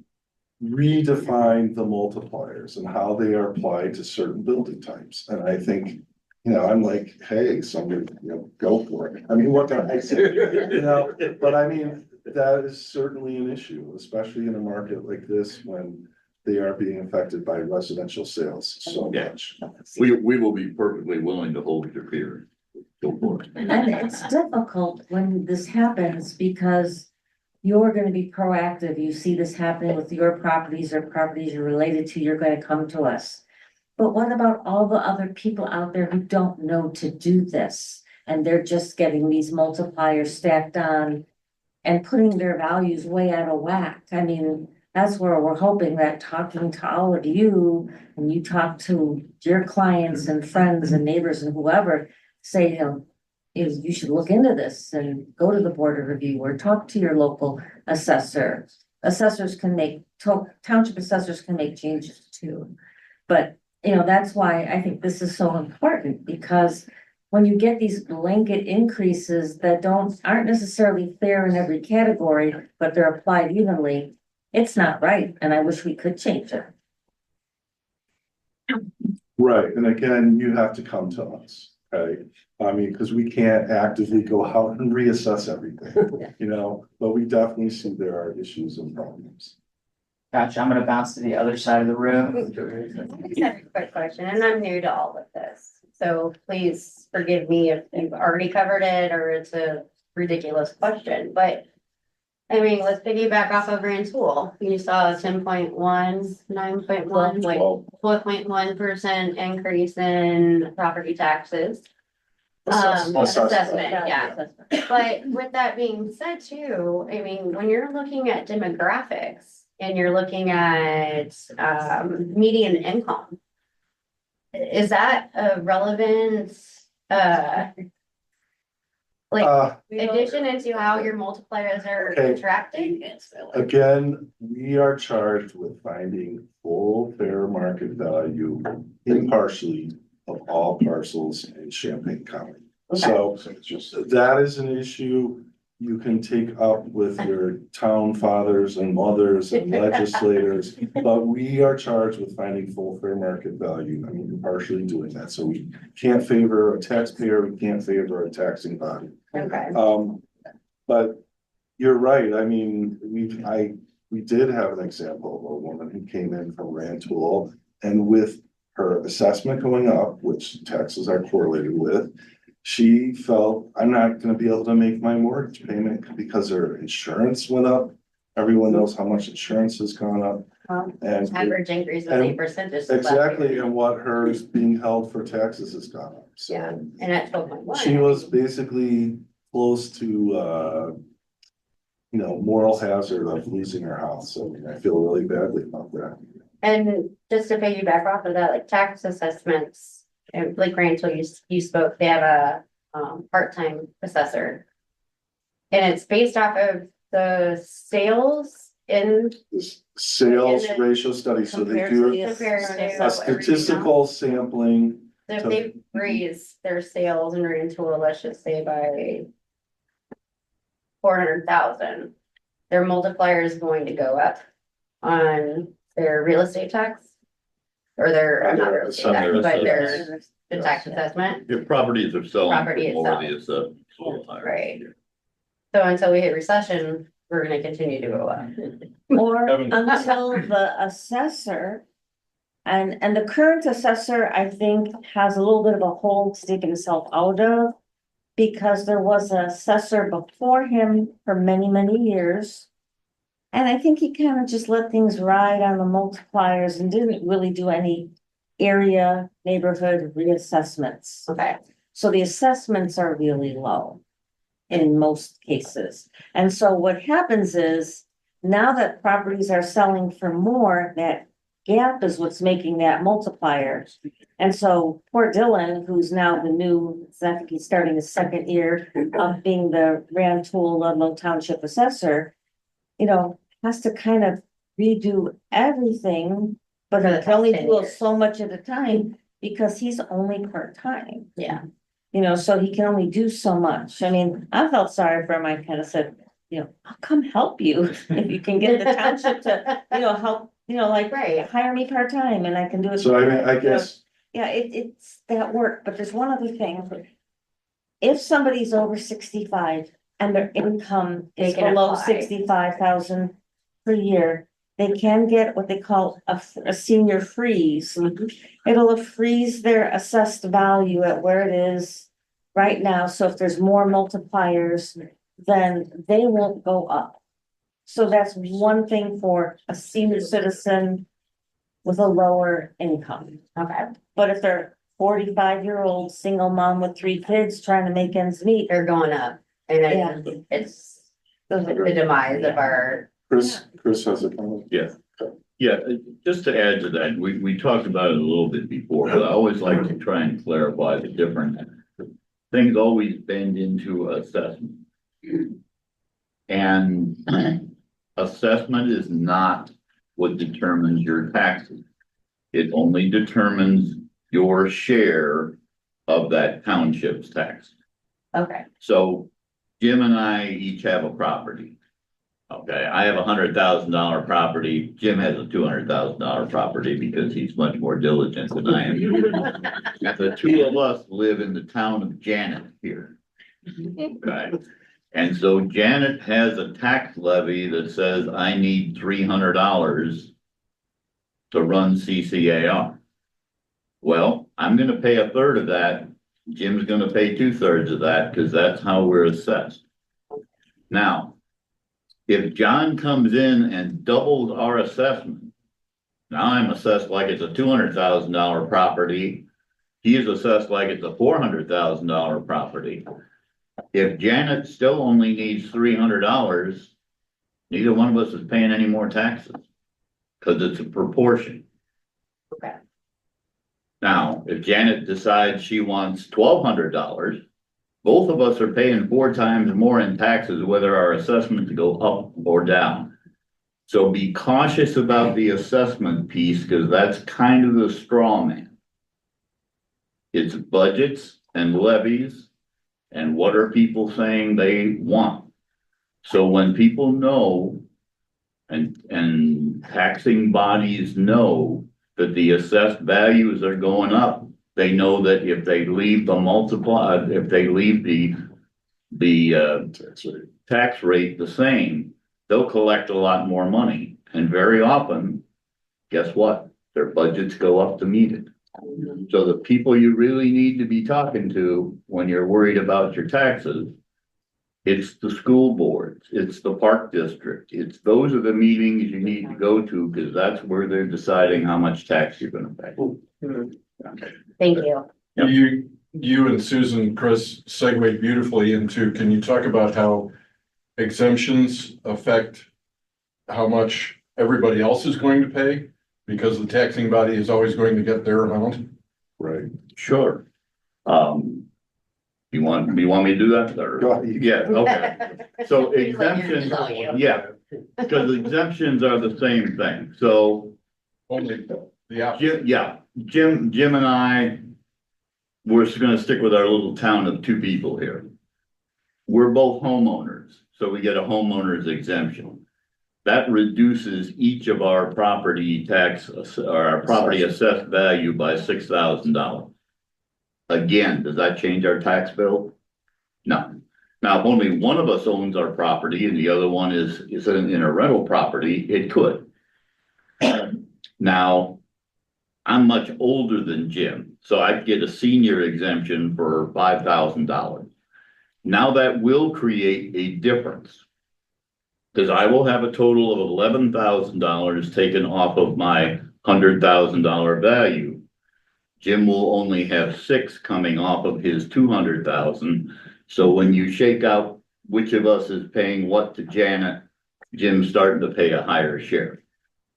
redefine the multipliers and how they are applied to certain building types. And I think, you know, I'm like, hey, somebody, you know, go for it. I mean, what can I say? You know, but I mean, that is certainly an issue, especially in a market like this when they are being affected by residential sales so Yeah. much. We will be perfectly willing to hold your peer. Go for it. And it's difficult when this happens because you're gonna be proactive. You see this happening with your properties or properties you're related to, you're gonna come to us. But what about all the other people out there who don't know to do this? And they're just getting these multipliers stacked on and putting their values way out of whack. I mean, that's where we're hoping that talking to all of you and you talk to your clients and friends and neighbors and whoever, say, you know, is you should look into this and go to the board of review or talk to your local assessor. Assessors can make, township assessors can make changes too. But, you know, that's why I think this is so important, because when you get these blanket increases that aren't necessarily fair in every category, but they're applied evenly, it's not right, and I wish we could change it. Right, and again, you have to come to us, right? I mean, because we can't actively go out and reassess everything, you know, but we definitely see there are issues and problems. Gotcha. I'm gonna bounce to the other side of the room. I just have a quick question, and I'm new to all of this, so please forgive me if you've already covered it or it's a ridiculous question, but. I mean, let's piggyback off of Rantoul. You saw a 10.1, 9.1, 12.1% increase in property taxes. Assessment, yeah. But with that being said too, I mean, when you're looking at demographics and you're looking at, median income. Is that a relevant, like, addition into how your multipliers are Okay. contracting? Again, we are charged with finding full fair market value impartially of all parcels in Champaign County. So that is an issue you can take up with your town fathers and mothers and legislators. But we are charged with finding full fair market value. I mean, impartially doing that. So we can't favor a taxpayer, we can't favor a taxing body. Okay, But you're right, I mean, we did have an example of a woman who came in from Rantoul. And with her assessment going up, which taxes are correlated with, she felt, I'm not gonna be able to make my mortgage payment because her insurance went up. Everyone knows how much insurance has gone up and average increase of And- 8%. exactly, and what hers being held for taxes has gone up, so. Yeah, and at 12.1. She was basically close to, moral hazard of losing her house, so I feel really badly about that. And just to piggyback off of that, like tax assessments, and like Rachel, you spoke, they have a part-time assessor. And it's based off of the sales in Sales And then ratio study, so they Compared to do the comparison to a everything else. statistical sampling. So if they raise their sales in Rantoul, let's just say by 400,000, their multiplier is going to go up on their real estate tax. Or their, not real estate tax, but their, the tax assessment, Your properties are selling Property for more, itself. the assessment. right? So until we hit recession, we're gonna continue to go up. Or Evan. until the assessor. And the current assessor, I think, has a little bit of a hole to take himself out of. Because there was an assessor before him for many, many years. And I think he kind of just let things ride on the multipliers and didn't really do any area neighborhood reassessments. Okay, So the assessments are really low in most cases. And so what happens is now that properties are selling for more, that gap is what's making that multiplier. And so poor Dylan, who's now the new, I think he's starting his second year of being the Rantoul Ludlow Township assessor, has to kind of redo everything, but For the he can only past 10 do years. so much at a time because he's only part-time. yeah, So he can only do so much. I mean, I felt sorry for him. I kind of said, I'll come help you if you can get the township to, help, like right, hire me part-time and I can do it. So I mean, I guess, Yeah, it's that work, but there's one other thing. If somebody's over 65 and their income They is can below apply. 65,000 per year, they can get what they call a senior freeze. It'll freeze their assessed value at where it is right now. So if there's more multipliers, then they won't go up. So that's one thing for a senior citizen with a lower income. okay, But if they're 45-year-old single mom with 3 kids trying to make ends meet, they're going up, and then it's the demise of our, Chris has a comment. Yeah, just to add to that, we talked about it a little bit before, but I always like to try and clarify the different things always bend into assessment. And assessment is not what determines your taxes. It only determines your share of that township's tax. okay, So Jim and I each have a property. Okay, I have $100,000 property. Jim has a $200,000 property because he's much more diligent than I am. The two of us live in the town of Janet here. Okay, and so Janet has a tax levy that says I need $300 to run CCAR. Well, I'm gonna pay a third of that. Jim's gonna pay 2/3 of that because that's how we're assessed. Now, if John comes in and doubles our assessment, now I'm assessed like it's a $200,000 property. He is assessed like it's a $400,000 property. If Janet still only needs $300, neither one of us is paying any more taxes. Cause it's a proportion. Okay. Now, if Janet decides she wants $1,200, both of us are paying 4 times more in taxes, whether our assessments go up or down. So be cautious about the assessment piece, because that's kind of the straw man. It's budgets and levies, and what are people saying they want? So when people know, and taxing bodies know that the assessed values are going up, they know that if they leave the tax rate the same, they'll collect a lot more money. And very often, guess what? Their budgets go up to meet it. So the people you really need to be talking to when you're worried about your taxes, it's the school boards, it's the park district, those are the meetings you need to go to, because that's where they're deciding how much tax you're gonna pay. Thank you. Yep. You and Susan, Chris segued beautifully into, can you talk about how exemptions affect how much everybody else is going to pay? Because the taxing body is always going to get their amount. Right. Sure. You want me to do that? Or- Go ahead. Yeah, okay. So exemptions, yeah, because exemptions are the same thing. So Only the opposite. Jim and I, we're just gonna stick with our little town of 2 people here. We're both homeowners, so we get a homeowner's exemption. That reduces each of our property tax, or our property assessed value by $6,000. Again, does that change our tax bill? No. Now, if only one of us owns our property and the other one is in a rental property, it could. Now, I'm much older than Jim, so I'd get a senior exemption for $5,000. Now that will create a difference. Because I will have a total of $11,000 taken off of my $100,000 value. Jim will only have 6 coming off of his 200,000. So when you shake out which of us is paying what to Janet, Jim's starting to pay a higher share.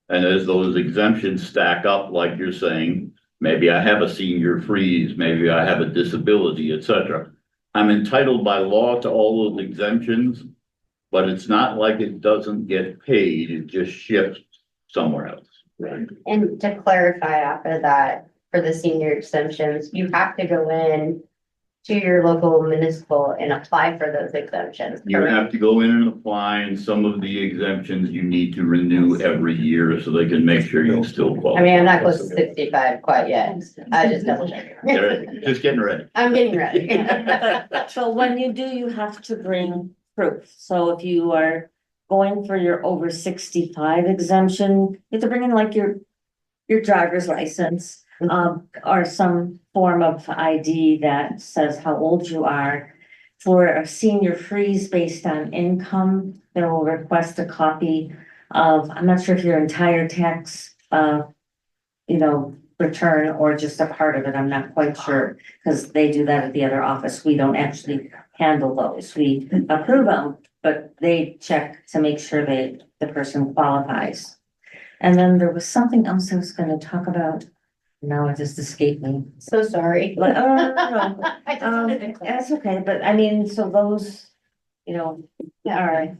And as those exemptions stack up, like you're saying, maybe I have a senior freeze, maybe I have a disability, etc. I'm entitled by law to all those exemptions, but it's not like it doesn't get paid, it just shifts somewhere else. Right. And to clarify after that, for the senior exemptions, you have to go in to your local municipal and apply for those exemptions. You have to go in and apply, and some of the exemptions you need to renew every year so they can make sure you still I qualify. mean, I'm not close to 65 quite yet. I just double check. Just getting ready. I'm getting ready. So when you do, you have to bring proof. So if you are going for your over 65 exemption, you have to bring in like your driver's license, or some form of ID that says how old you are. For a senior freeze based on income, they will request a copy of, I'm not sure if your entire tax, return or just a part of it. I'm not quite sure, because they do that at the other office. We don't actually handle those. We approve them, but they check to make sure the person qualifies. And then there was something else I was gonna talk about. Now it just escaped me. So sorry. But, no. I just wanted to clarify. That's okay, but I mean, so those, are,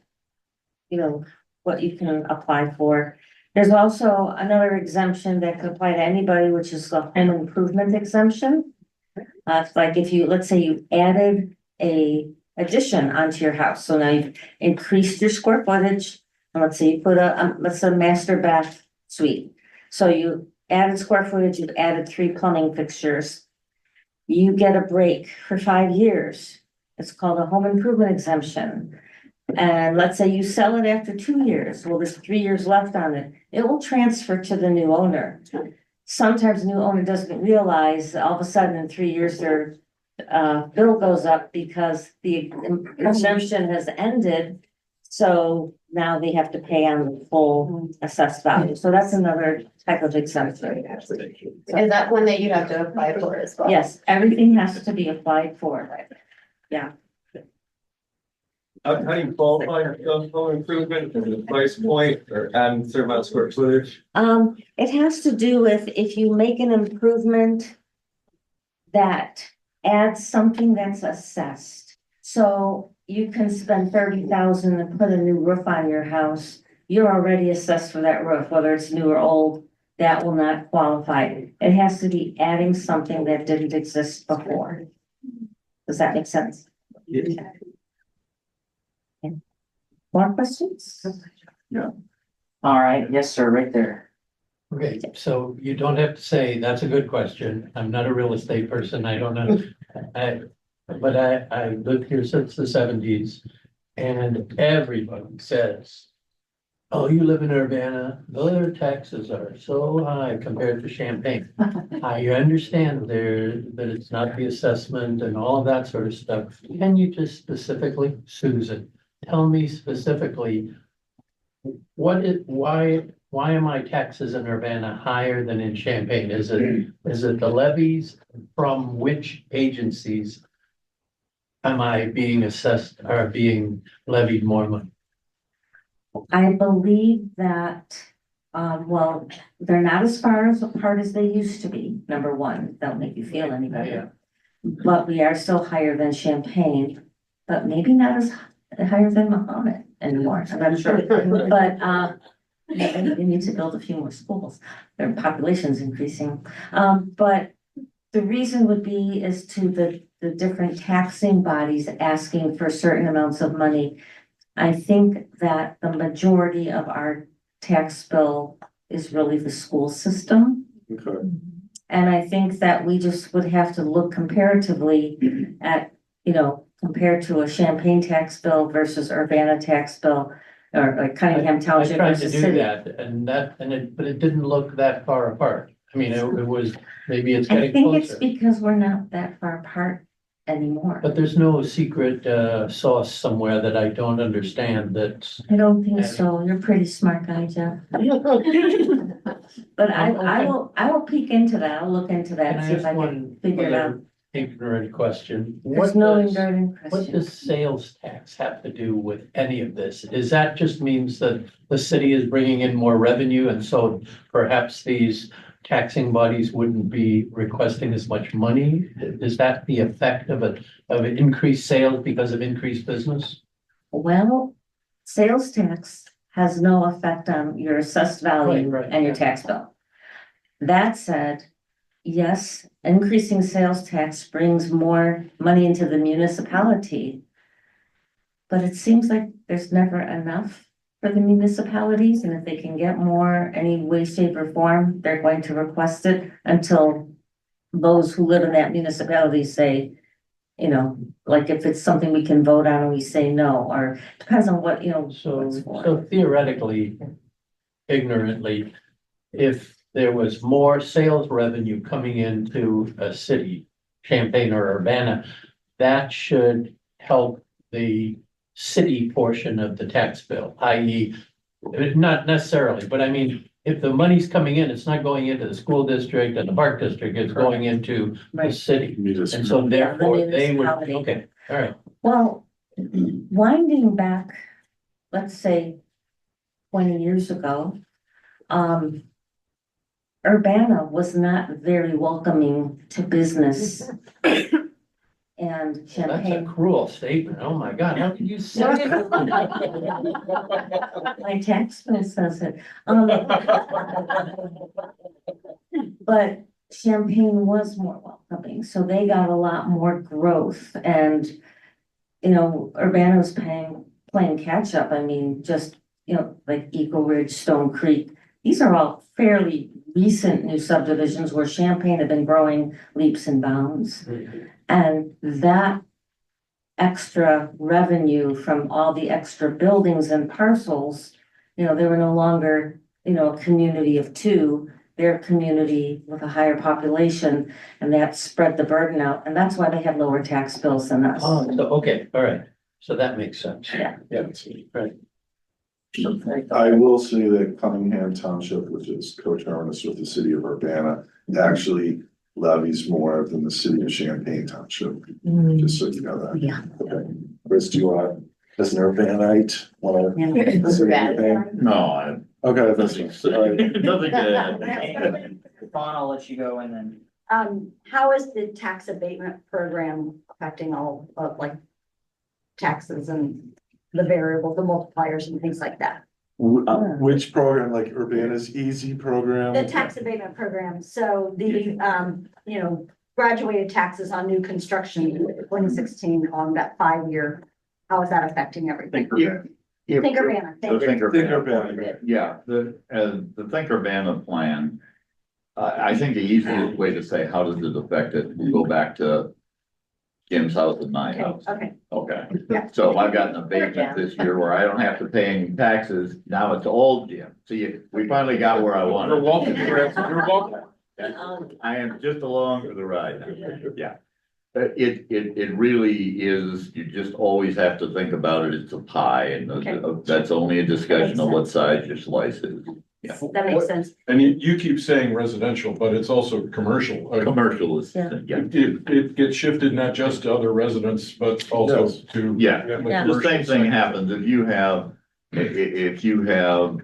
what you can apply for. There's also another exemption that could apply to anybody, which is the home improvement exemption. It's like if you, let's say you added a addition onto your house, so now you've increased your square footage. And let's say you put let's say master bath suite. So you added square footage, you've added 3 plumbing fixtures. You get a break for 5 years. It's called a home improvement exemption. And let's say you sell it after 2 years, well, there's 3 years left on it. It will transfer to the new owner. Sometimes the new owner doesn't realize all of a sudden in 3 years their bill goes up because the exemption has ended. So now they have to pay on the full assessed value. So that's another type of exemption. Is that one that you have to apply for as well? Yes, everything has to be applied for. Yeah. How do you qualify yourself home improvement, is it a price point or adding a certain amount of square footage? It has to do with if you make an improvement that adds something that's assessed. So you can spend 30,000 and put a new roof on your house. You're already assessed for that roof, whether it's new or old, that will not qualify. It has to be adding something that didn't exist before. Does that make sense? Yeah. More questions? All right, yes, sir, right there. Okay, so you don't have to say, that's a good question. I'm not a real estate person. I don't know. But I lived here since the seventies and everybody says, oh, you live in Urbana, their taxes are so high compared to Champaign. I understand that it's not the assessment and all of that sort of stuff. Can you just specifically, Susan, tell me specifically why are my taxes in Urbana higher than in Champaign? Is it the levies from which agencies am I being assessed or being levied more money? I believe that, well, they're not as far apart as they used to be, number one, don't make you feel any better. But we are still higher than Champaign, but maybe not as higher than Mahomet anymore, I'm not sure. But, they need to build a few more schools, their population's increasing. But the reason would be is to the different taxing bodies asking for certain amounts of money. I think that the majority of our tax bill is really the school system. Okay. And I think that we just would have to look comparatively at, compared to a Champaign tax bill versus Urbana tax bill, or like Cunningham I Township tried to versus do city. that, but it didn't look that far apart. I mean, it was, maybe it's I getting think it's closer. because we're not that far apart anymore. But there's no secret sauce somewhere that I don't understand that's. I don't think so. You're a pretty smart guy, Jeff. But I will peek into that. I'll look into that, Can I see if ask I can one figure it out. other ignorant question? There's no ignorant What question. does sales tax have to do with any of this? Is that just means that the city is bringing in more revenue and so perhaps these taxing bodies wouldn't be requesting as much money? Is that the effect of increased sales because of increased business? Well, sales tax has no effect on your assessed value Right, and your tax bill. That said, yes, increasing sales tax brings more money into the municipality. But it seems like there's never enough for the municipalities, and if they can get more any way, shape, or form, they're going to request it until those who live in that municipality say, like if it's something we can vote on and we say no, or depends on what, So theoretically, ignorantly, if there was more sales revenue coming into a city, Champaign or Urbana, that should help the city portion of the tax bill, i.e., not necessarily, but I mean, if the money's coming in, it's not going into the school district and the park district, it's going into the Right. city. You just- And so therefore, they would, municipality. okay, all right. Well, winding back, let's say 20 years ago, Urbana was not very welcoming to business. And That's a Champaign, cruel statement. Oh my God, how could you say that? my tax bill says it. But Champaign was more welcoming, so they got a lot more growth and, Urbana was playing catch up. I mean, just, like Eagle Ridge, Stone Creek. These are all fairly recent new subdivisions where Champaign had been growing leaps and bounds. And that extra revenue from all the extra buildings and parcels, they were no longer, a community of two. They're a community with a higher population, and that spread the burden out, and that's why they had lower tax bills than us. Oh, so, okay, all right. So that makes sense. Yeah. Yeah, right. I will say that Cunningham Township, which is coterminous with the city of Urbana, actually levies more than the city of Champaign Township, just so you know that. Yeah. Okay. Chris, do you want As an urbanite, wanna say anything? No, Okay, that's, all right. nothing to add. Vaughn, I'll let you go and then. How is the tax abatement program affecting all of like taxes and the variables, the multipliers and things like that? Which program, like Urbana's Easy program? The tax abatement program, so the, you know, graduated taxes on new construction, 2016 on that 5 year, how is that affecting everything? Think Urbana, The thank you. Think Urbana. Urbana. Yeah, the Think Urbana plan. I think the easiest way to say, how does it affect it, we go back to Jim's house and my house. Okay, Okay, Yeah. so if I've got an abatement this year where I don't have to pay any taxes, now it's all Jim. See, we finally got where I wanted. You're welcome, Chris. You're welcome. I am just along for the ride. Yeah. It really is, you just always have to think about it, it's a pie, and that's only a discussion of what size your slice is. Yeah, that makes sense. And you keep saying residential, but it's also commercial. commercial is, Yeah. yeah, It gets shifted not just to other residents, but also Yes. to. yeah. the Yeah. The commercial same thing sector. happens if you have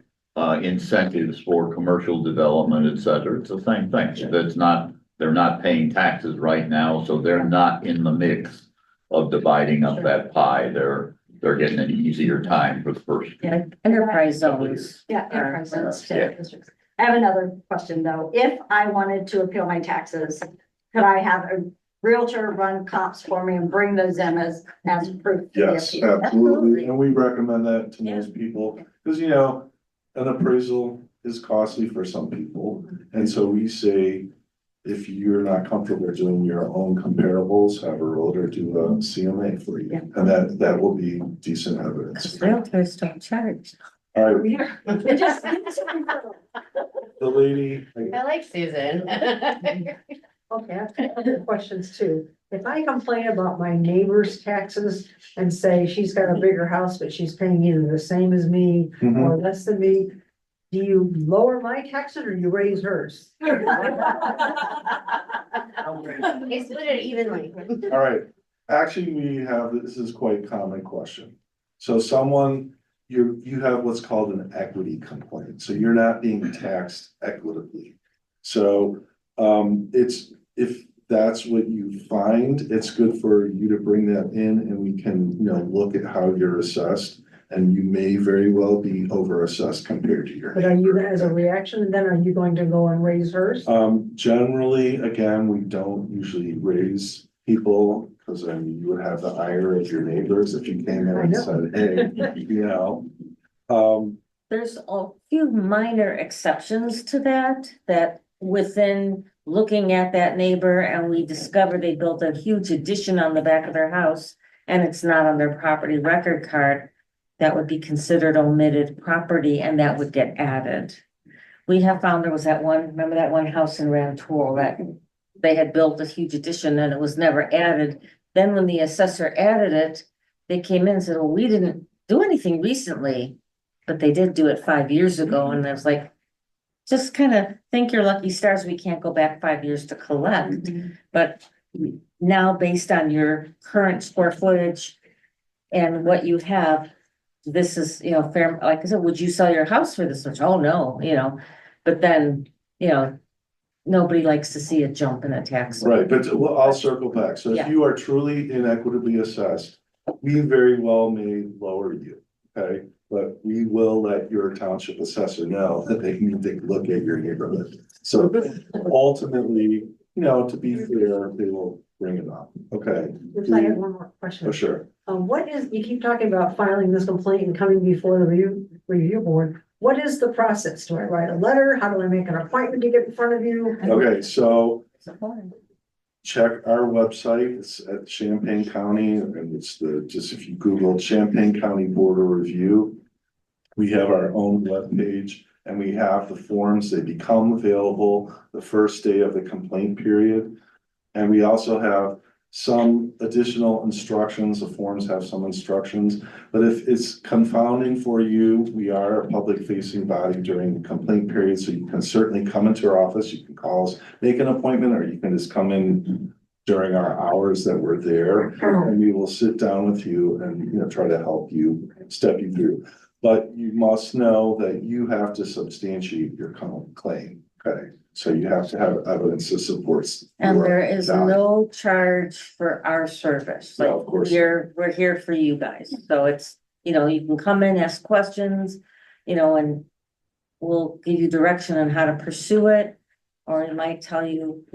incentives for commercial development, et cetera, it's the same thing. That's not, they're not paying taxes right now, so they're not in the mix of dividing up that pie. They're getting an easier time for the first. Yeah, enterprise zones. Yeah. are- enterprise zones, Yeah. districts. I have another question though. If I wanted to appeal my taxes, could I have a realtor run comps for me and bring those in as proof? of the Yes, appeal? absolutely, and we recommend that to most people, because you know, an appraisal is costly for some people. And so we say, if you're not comfortable doing your own comparables, have a realtor do a CMA for you, Yeah. and that will be decent evidence. Realtors don't charge. All right, It just- the lady, I like Susan. Okay, I've got other questions too. If I complain about my neighbor's taxes and say she's got a bigger house, but she's paying either the same as me Mhm. or less than me, do you lower my taxes or you raise hers? They split it evenly. all right, actually, we have, this is quite a common question. So someone, you have what's called an equity complaint, so you're not being taxed equitably. So, it's, if that's what you find, it's good for you to bring that in and we can, you know, look at how you're assessed. And you may very well be over assessed compared to your. But are you, as a reaction, then are you going to go and raise hers? Generally, again, we don't usually raise people, because I mean, you would have the ire of your neighbors if you came in I and know. said, hey, you know. There's a few minor exceptions to that within looking at that neighbor and we discover they built a huge addition on the back of their house and it's not on their property record card, that would be considered omitted property and that would get added. We have found there was remember that one house in Rantoul that they had built this huge addition and it was never added. Then when the assessor added it, they came in and said, well, we didn't do anything recently, but they did do it 5 years ago. And I was like, just kind of think your lucky stars, we can't go back 5 years to collect. But now based on your current square footage and what you have, this is, you know, fair, like I said, would you sell your house for this much? Oh, no, you know, but then, you know, nobody likes to see a jump in a tax. Right, but well, I'll circle back. So if Yeah. you are truly inequitably assessed, we very well may lower you, okay? But we will let your township assessor know that they need to look at your neighborhood. So ultimately, you know, to be fair, they will bring it up, okay? If I have one more question. For sure. What is, you keep talking about filing this complaint and coming before the review board. What is the process? Do I write a letter? How do I make an appointment to get in front of you? Okay, so Support. check our website, it's at Champaign County, and it's just if you Google Champaign County Board of Review. We have our own webpage and we have the forms, they become available the first day of the complaint period. And we also have some additional instructions, the forms have some instructions, but if it's confounding for you, we are a public facing body during the complaint period, so you can certainly come into our office, you can call us, make an appointment, or you can just come in during our hours that we're there. And we will sit down with you and, try to help you, step you through. But you must know that you have to substantiate your claim, okay? So you have to have evidence that supports. And your there is value. no charge for our service. No, Like, of course. we're here for you guys. So it's, you can come in, ask questions, and we'll give you direction on how to pursue it. Or it might tell you,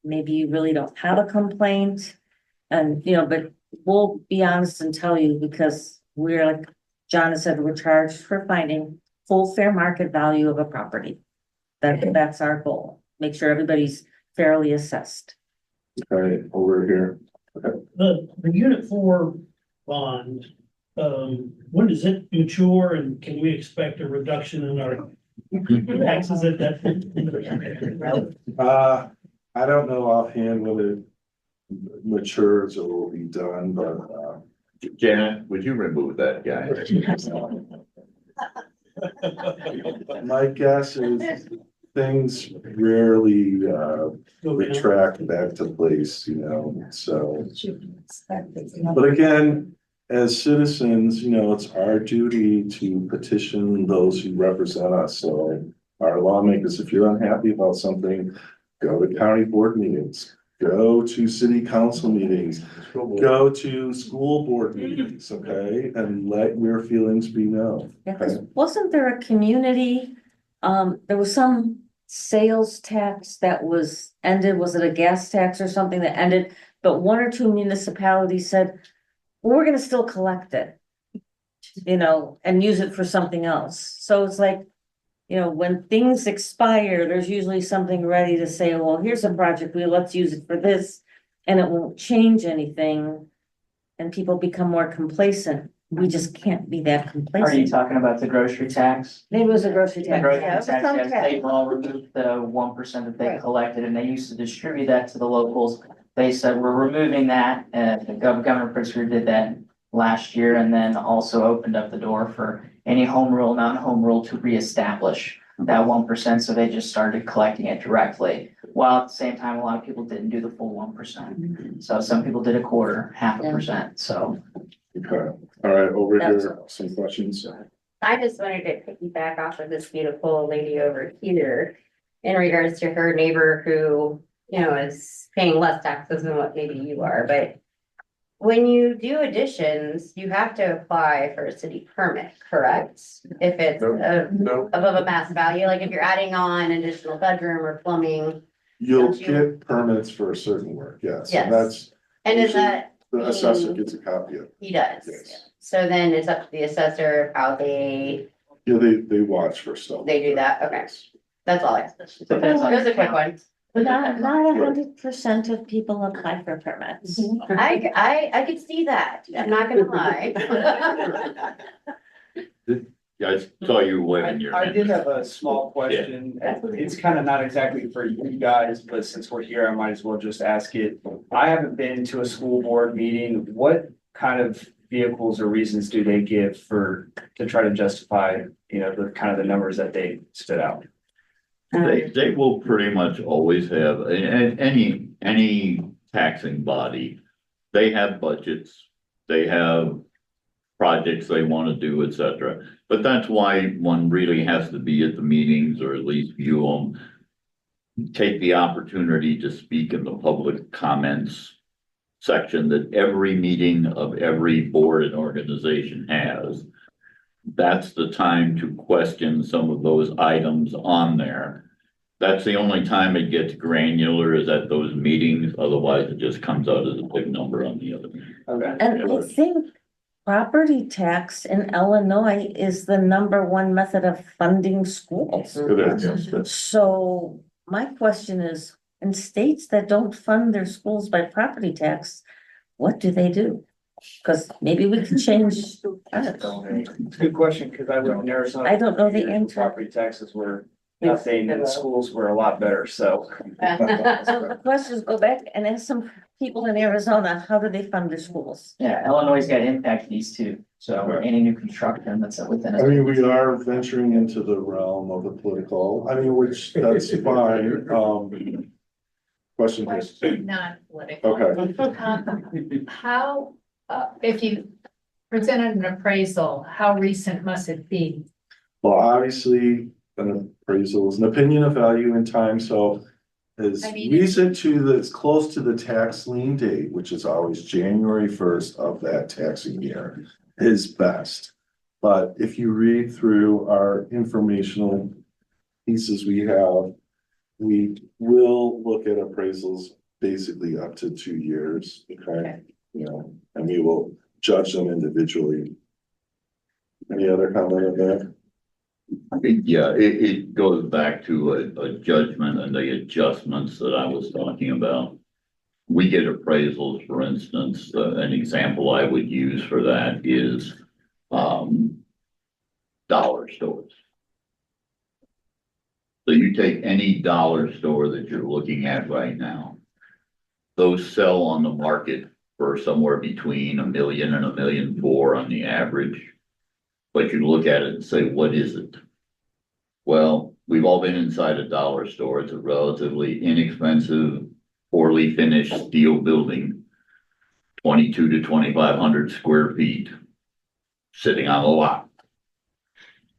maybe you really don't have a complaint. And, but we'll be honest and tell you, because we're, like John has said, we're charged for finding full fair market value of a property. That's our goal. Make sure everybody's fairly assessed. Okay, over here. The unit 4 bond, when does it mature and can we expect a reduction in our taxes at that? I don't know offhand when it matures or will be done, but, Janet, would you remove that guy? my guess is things rarely, retract back to place, so. But again, as citizens, it's our duty to petition those who represent us. So our lawmakers, if you're unhappy about something, go to county board meetings, go to city council meetings, go to school board meetings, okay? And let your feelings be known. Yeah, 'cause wasn't there a community, there was some sales tax that was ended, was it a gas tax or something that ended? But one or two municipalities said, well, we're gonna still collect it. And use it for something else. So it's like, when things expire, there's usually something ready to say, well, here's a project, let's use it for this. And it won't change anything. And people become more complacent. We just can't be that Are you complacent. talking about the grocery tax? Maybe it was a grocery The tax. grocery Yeah, it was tax, some yes, tax. they all removed the 1% that they Right. collected, and they used to distribute that to the locals. They said, we're removing that, and the Governor Pritzker did that last year, and then also opened up the door for any home rule, non-home rule to reestablish that 1%, so they just started collecting it directly. While at the same time, a lot of people didn't do the full 1%. So some people did a quarter, half a percent, so. Okay, all right, over That's here, some questions. I just wanted to piggyback off of this beautiful lady over here in regards to her neighbor who, is paying less taxes than what maybe you are, but when you do additions, you have to apply for a city permit, correct? If it's No, above a mass value, like if you're adding on additional bedroom or plumbing, you'll Don't you- get permits for certain work, yes. Yes. And that's, and is that, the assessor gets a copy of it. he does? Yes. So then it's up to the assessor how they Yeah, they watch for stuff. do that, okay. That's all I asked. Depends on That was a the quick count. one. Not 100% of people apply for permits. I could see that, I'm not gonna lie. I saw you waving your. I did have a small question. It's kind of not exactly for you guys, but since we're here, I might as well just ask it. I haven't been to a school board meeting. What kind of vehicles or reasons do they give to try to justify, the kind of the numbers that they spit out? They will pretty much always have, and any taxing body, they have budgets, they have projects they want to do, et cetera. But that's why one really has to be at the meetings or at least view them. Take the opportunity to speak in the public comments section that every meeting of every board and organization has. That's the time to question some of those items on there. That's the only time it gets granular is at those meetings. Otherwise, it just comes out as a big number on the other. Okay. And I think property tax in Illinois is the #1 method of funding schools. It is, yes. So my question is, in states that don't fund their schools by property tax, what do they do? Because maybe we can change. It's a good question, because I live in Arizona. I don't know the Here, answer. Property taxes were nothing, and the schools were a lot better, so. So the questions go back and ask some people in Arizona, how do they fund their schools? Yeah, Illinois got impact fees too, so any new construction that's within I it. mean, we are venturing into the realm of the political, which that's fine, Question, please. Question, non-political. Okay. How, if you presented an appraisal, how recent must it be? Well, obviously, an appraisal is an opinion of value in time, so as I mean, recent to the, it's close to the tax lien date, which is always January first of that taxing year, is best. But if you read through our informational pieces we have, we will look at appraisals basically up to 2 years, okay? You know, and we will judge them individually. Any other comment on that? Yeah, it goes back to a judgment and the adjustments that I was talking about. We get appraisals, for instance, an example I would use for that is, dollar stores. So you take any dollar store that you're looking at right now, those sell on the market for somewhere between $1 million and $1.4 million on the average. But you look at it and say, what is it? Well, we've all been inside a dollar store. It's a relatively inexpensive, poorly finished steel building, 22 to 2,500 square feet, sitting on a lot.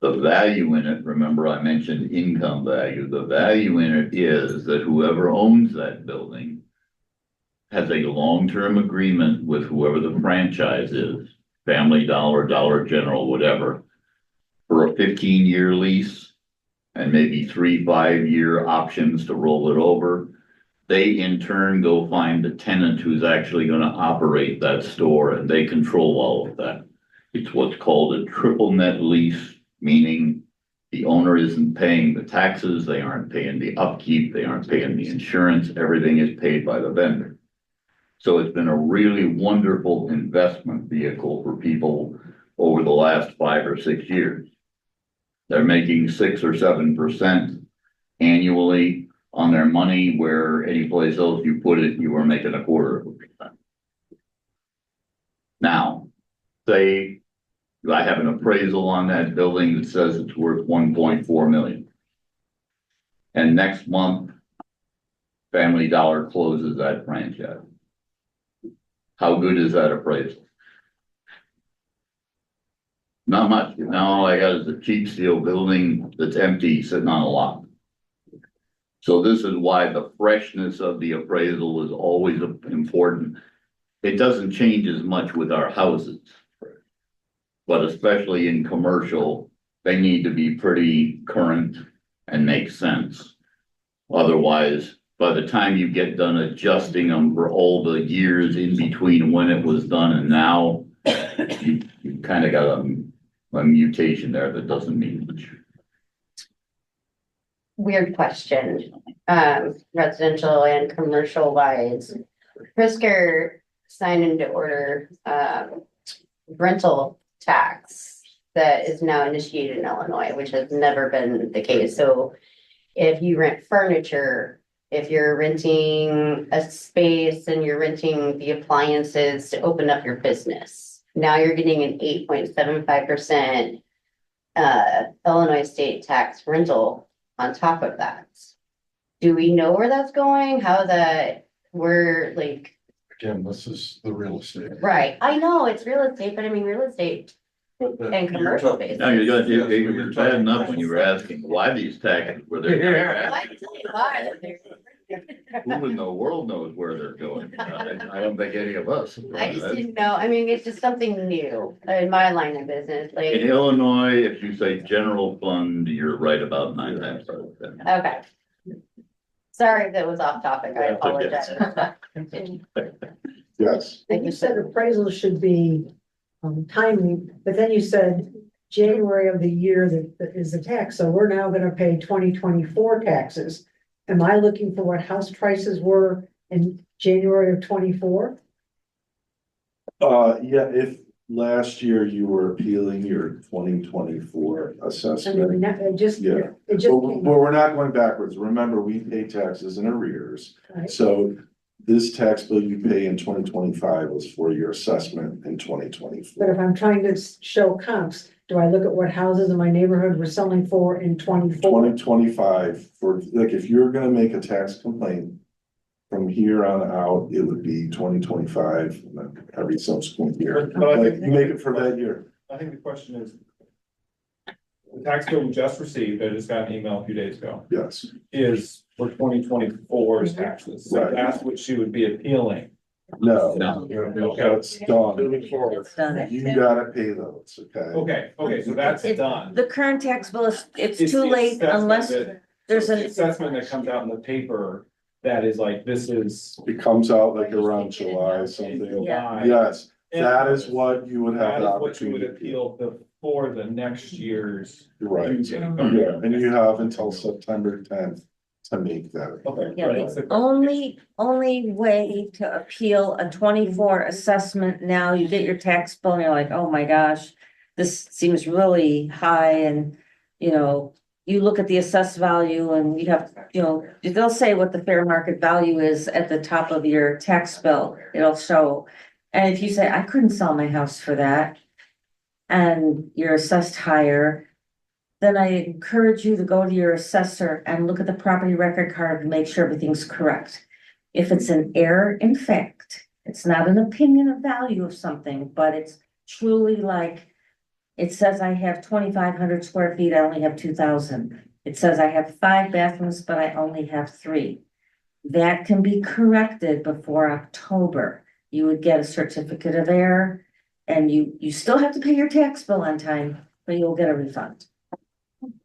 The value in it, remember I mentioned income value, the value in it is that whoever owns that building has a long-term agreement with whoever the franchise is, Family Dollar, Dollar General, whatever, for a 15-year lease and maybe 3 5-year options to roll it over. They in turn go find the tenant who's actually going to operate that store, and they control all of that. It's what's called a triple net lease, meaning the owner isn't paying the taxes, they aren't paying the upkeep, they aren't paying the insurance, everything is paid by the vendor. So it's been a really wonderful investment vehicle for people over the last 5 or 6 years. They're making 6 or 7% annually on their money, where any place else you put it, you are making 0.25%. Now, say I have an appraisal on that building that says it's worth 1.4 million. And next month, Family Dollar closes that franchise. How good is that appraisal? Not much. Now all I got is a cheap steel building that's empty, sitting on a lot. So this is why the freshness of the appraisal is always important. It doesn't change as much with our houses, but especially in commercial, they need to be pretty current and make sense. Otherwise, by the time you get done adjusting them for all the years in between when it was done and now, you kind of got a mutation there that doesn't mean much. Weird question, residential and commercial wise. Prisker signed into order, rental tax that is now initiated in Illinois, which has never been the case. So if you rent furniture, if you're renting a space and you're renting the appliances to open up your business, now you're getting an 8.75% Illinois state tax rental on top of that. Do we know where that's going? How that we're like. Again, this is the real estate. Right, I know it's real estate, but I mean, real estate and commercial basis. Now it was bad enough when you were asking why these taxes were there. I can tell you why. Who in the world knows where they're going? I don't think any of us. I just didn't know. I mean, it's just something new in my line of business, like. In Illinois, if you say general fund, you're right about 9 times. Okay. Sorry if that was off topic. I That's okay. apologize. Yes. And you said appraisal should be timely, but then you said January of the year that is the tax, so we're now gonna pay 2024 taxes. Am I looking for what house prices were in January of 24? Yeah, if last year you were appealing your 2024 I assessment. mean, it just Yeah. But came we're not going backwards. Remember, we pay taxes in arrears. right? So this tax bill you pay in 2025 was for your assessment in But 2024. if I'm trying to show comps, do I look at what houses in my neighborhood were selling for in 24? 2025 for, like, if you're gonna make a tax complaint from here on out, it would be 2025, and then every subsequent year. But I Like, think- you make it for that year. I think the question is. The tax bill we just received, I just got an email a few days ago, Yes, is for 2024's taxes, so Right. that's what she would be appealing. no, Okay, it's done. It's done. You gotta pay those, okay? okay, so that's It- done. The current tax bill is, it's It's too the late assessment unless that- there's so the an, assessment that comes out in the paper, that is like, this is. It comes out like around July something. July. Yes, that is what you would have That the is what you would opportunity. appeal before the next year's. Right, due date. yeah, and you have until September 10th to make that. Okay. yeah, right. the only way to appeal a 24 assessment now, you get your tax bill and you're like, oh my gosh. This seems really high and, you know, you look at the assessed value and you have, you know, they'll say what the fair market value is at the top of your tax bill, it'll show. And if you say, I couldn't sell my house for that, and you're assessed higher, then I encourage you to go to your assessor and look at the property record card and make sure everything's correct. If it's an error in fact, it's not an opinion of value of something, but it's truly like, it says I have 2,500 square feet, I only have 2,000. It says I have 5 bathrooms, but I only have 3. That can be corrected before October. You would get a certificate of error, and you still have to pay your tax bill on time, but you'll get a refund.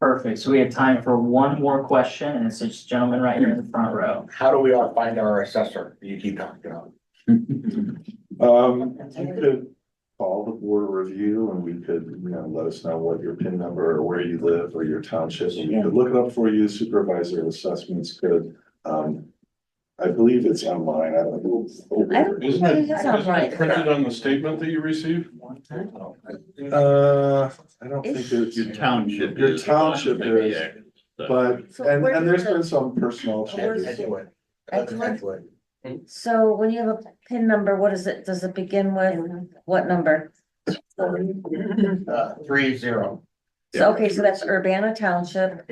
Perfect. So we have time for one more question, and it's this gentleman right here in the front row. How do we all find our assessor? You keep talking about. You could call the board of review and we could, let us know what your PIN number or where you live or your township, and we could look it up for you. Supervisor assessments could, I believe it's online. I don't know. I don't think Isn't it it is online. printed on the statement that you received? I don't think that Your township. Your is- township is, but, So and where's there's the- been some personnel changes. Edgewood. Edgewood? So when you have a PIN number, what is it? Does it begin with what number? 30 So, okay, so that's Urbana Township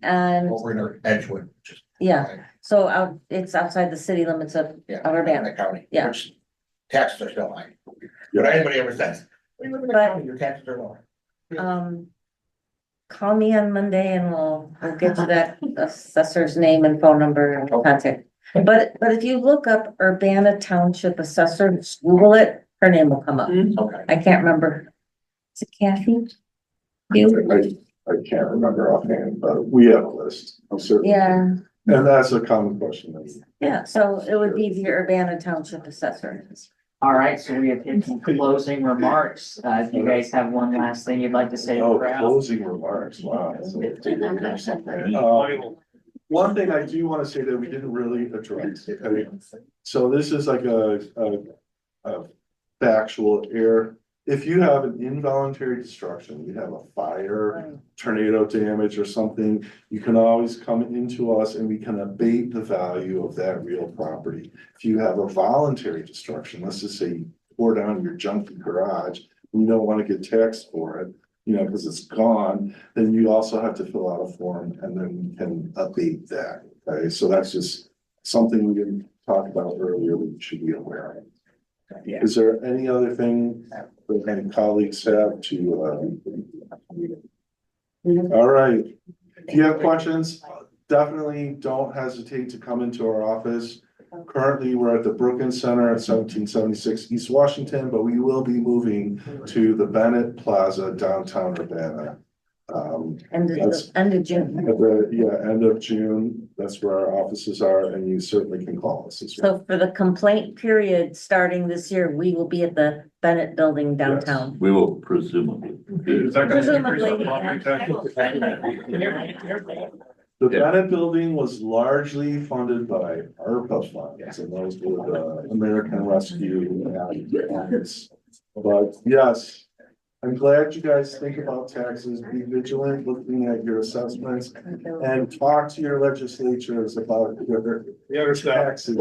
and, over in Edgewood. yeah, so it's outside the city limits of Yeah, Urbana. County. Yeah. Which taxes are still high. But anybody ever says, "We live in the But- county, your taxes are low." Call me on Monday and we'll get to that assessor's name and phone number and contact. But if you look up Urbana Township Assessor, just Google it, her name will come up. Okay. I can't remember. Is it Kathy? You? I can't remember offhand, but we have a list. I'm certain. Yeah, And that's a common question. yeah, so it would be the Urbana Township Assessor. All right, so we have hit some closing remarks. If you guys have one last thing you'd like to say to the Oh, crowd. closing remarks, wow. One thing I do want to say that we didn't really address, okay? So this is like a factual error. If you have an involuntary destruction, you have a fire, tornado damage or something, you can always come into us and we can abate the value of that real property. If you have a voluntary destruction, let's just say you tore down your junky garage, and you don't want to get taxed for it, because it's gone, then you also have to fill out a form and then we can abate that. Okay, so that's just something we didn't talk about earlier, we should be aware of. Is there any other thing that any colleagues have to, all right. If you have questions, definitely don't hesitate to come into our office. Currently, we're at the Brookins Center at 1776 East Washington, but we will be moving to the Bennett Plaza downtown Urbana. End of June. At the, end of June, that's where our offices are, and you certainly can call us as well. So for the complaint period starting this year, we will be at the Bennett Building downtown. We will presumably. Is that gonna increase our Presumably. property tax? The Bennett Building was largely funded by ARPA funds, and those were the American Rescue Funds. But yes, I'm glad you guys think about taxes, be vigilant looking at your assessments, and talk to your legislatures about your We understand. taxes.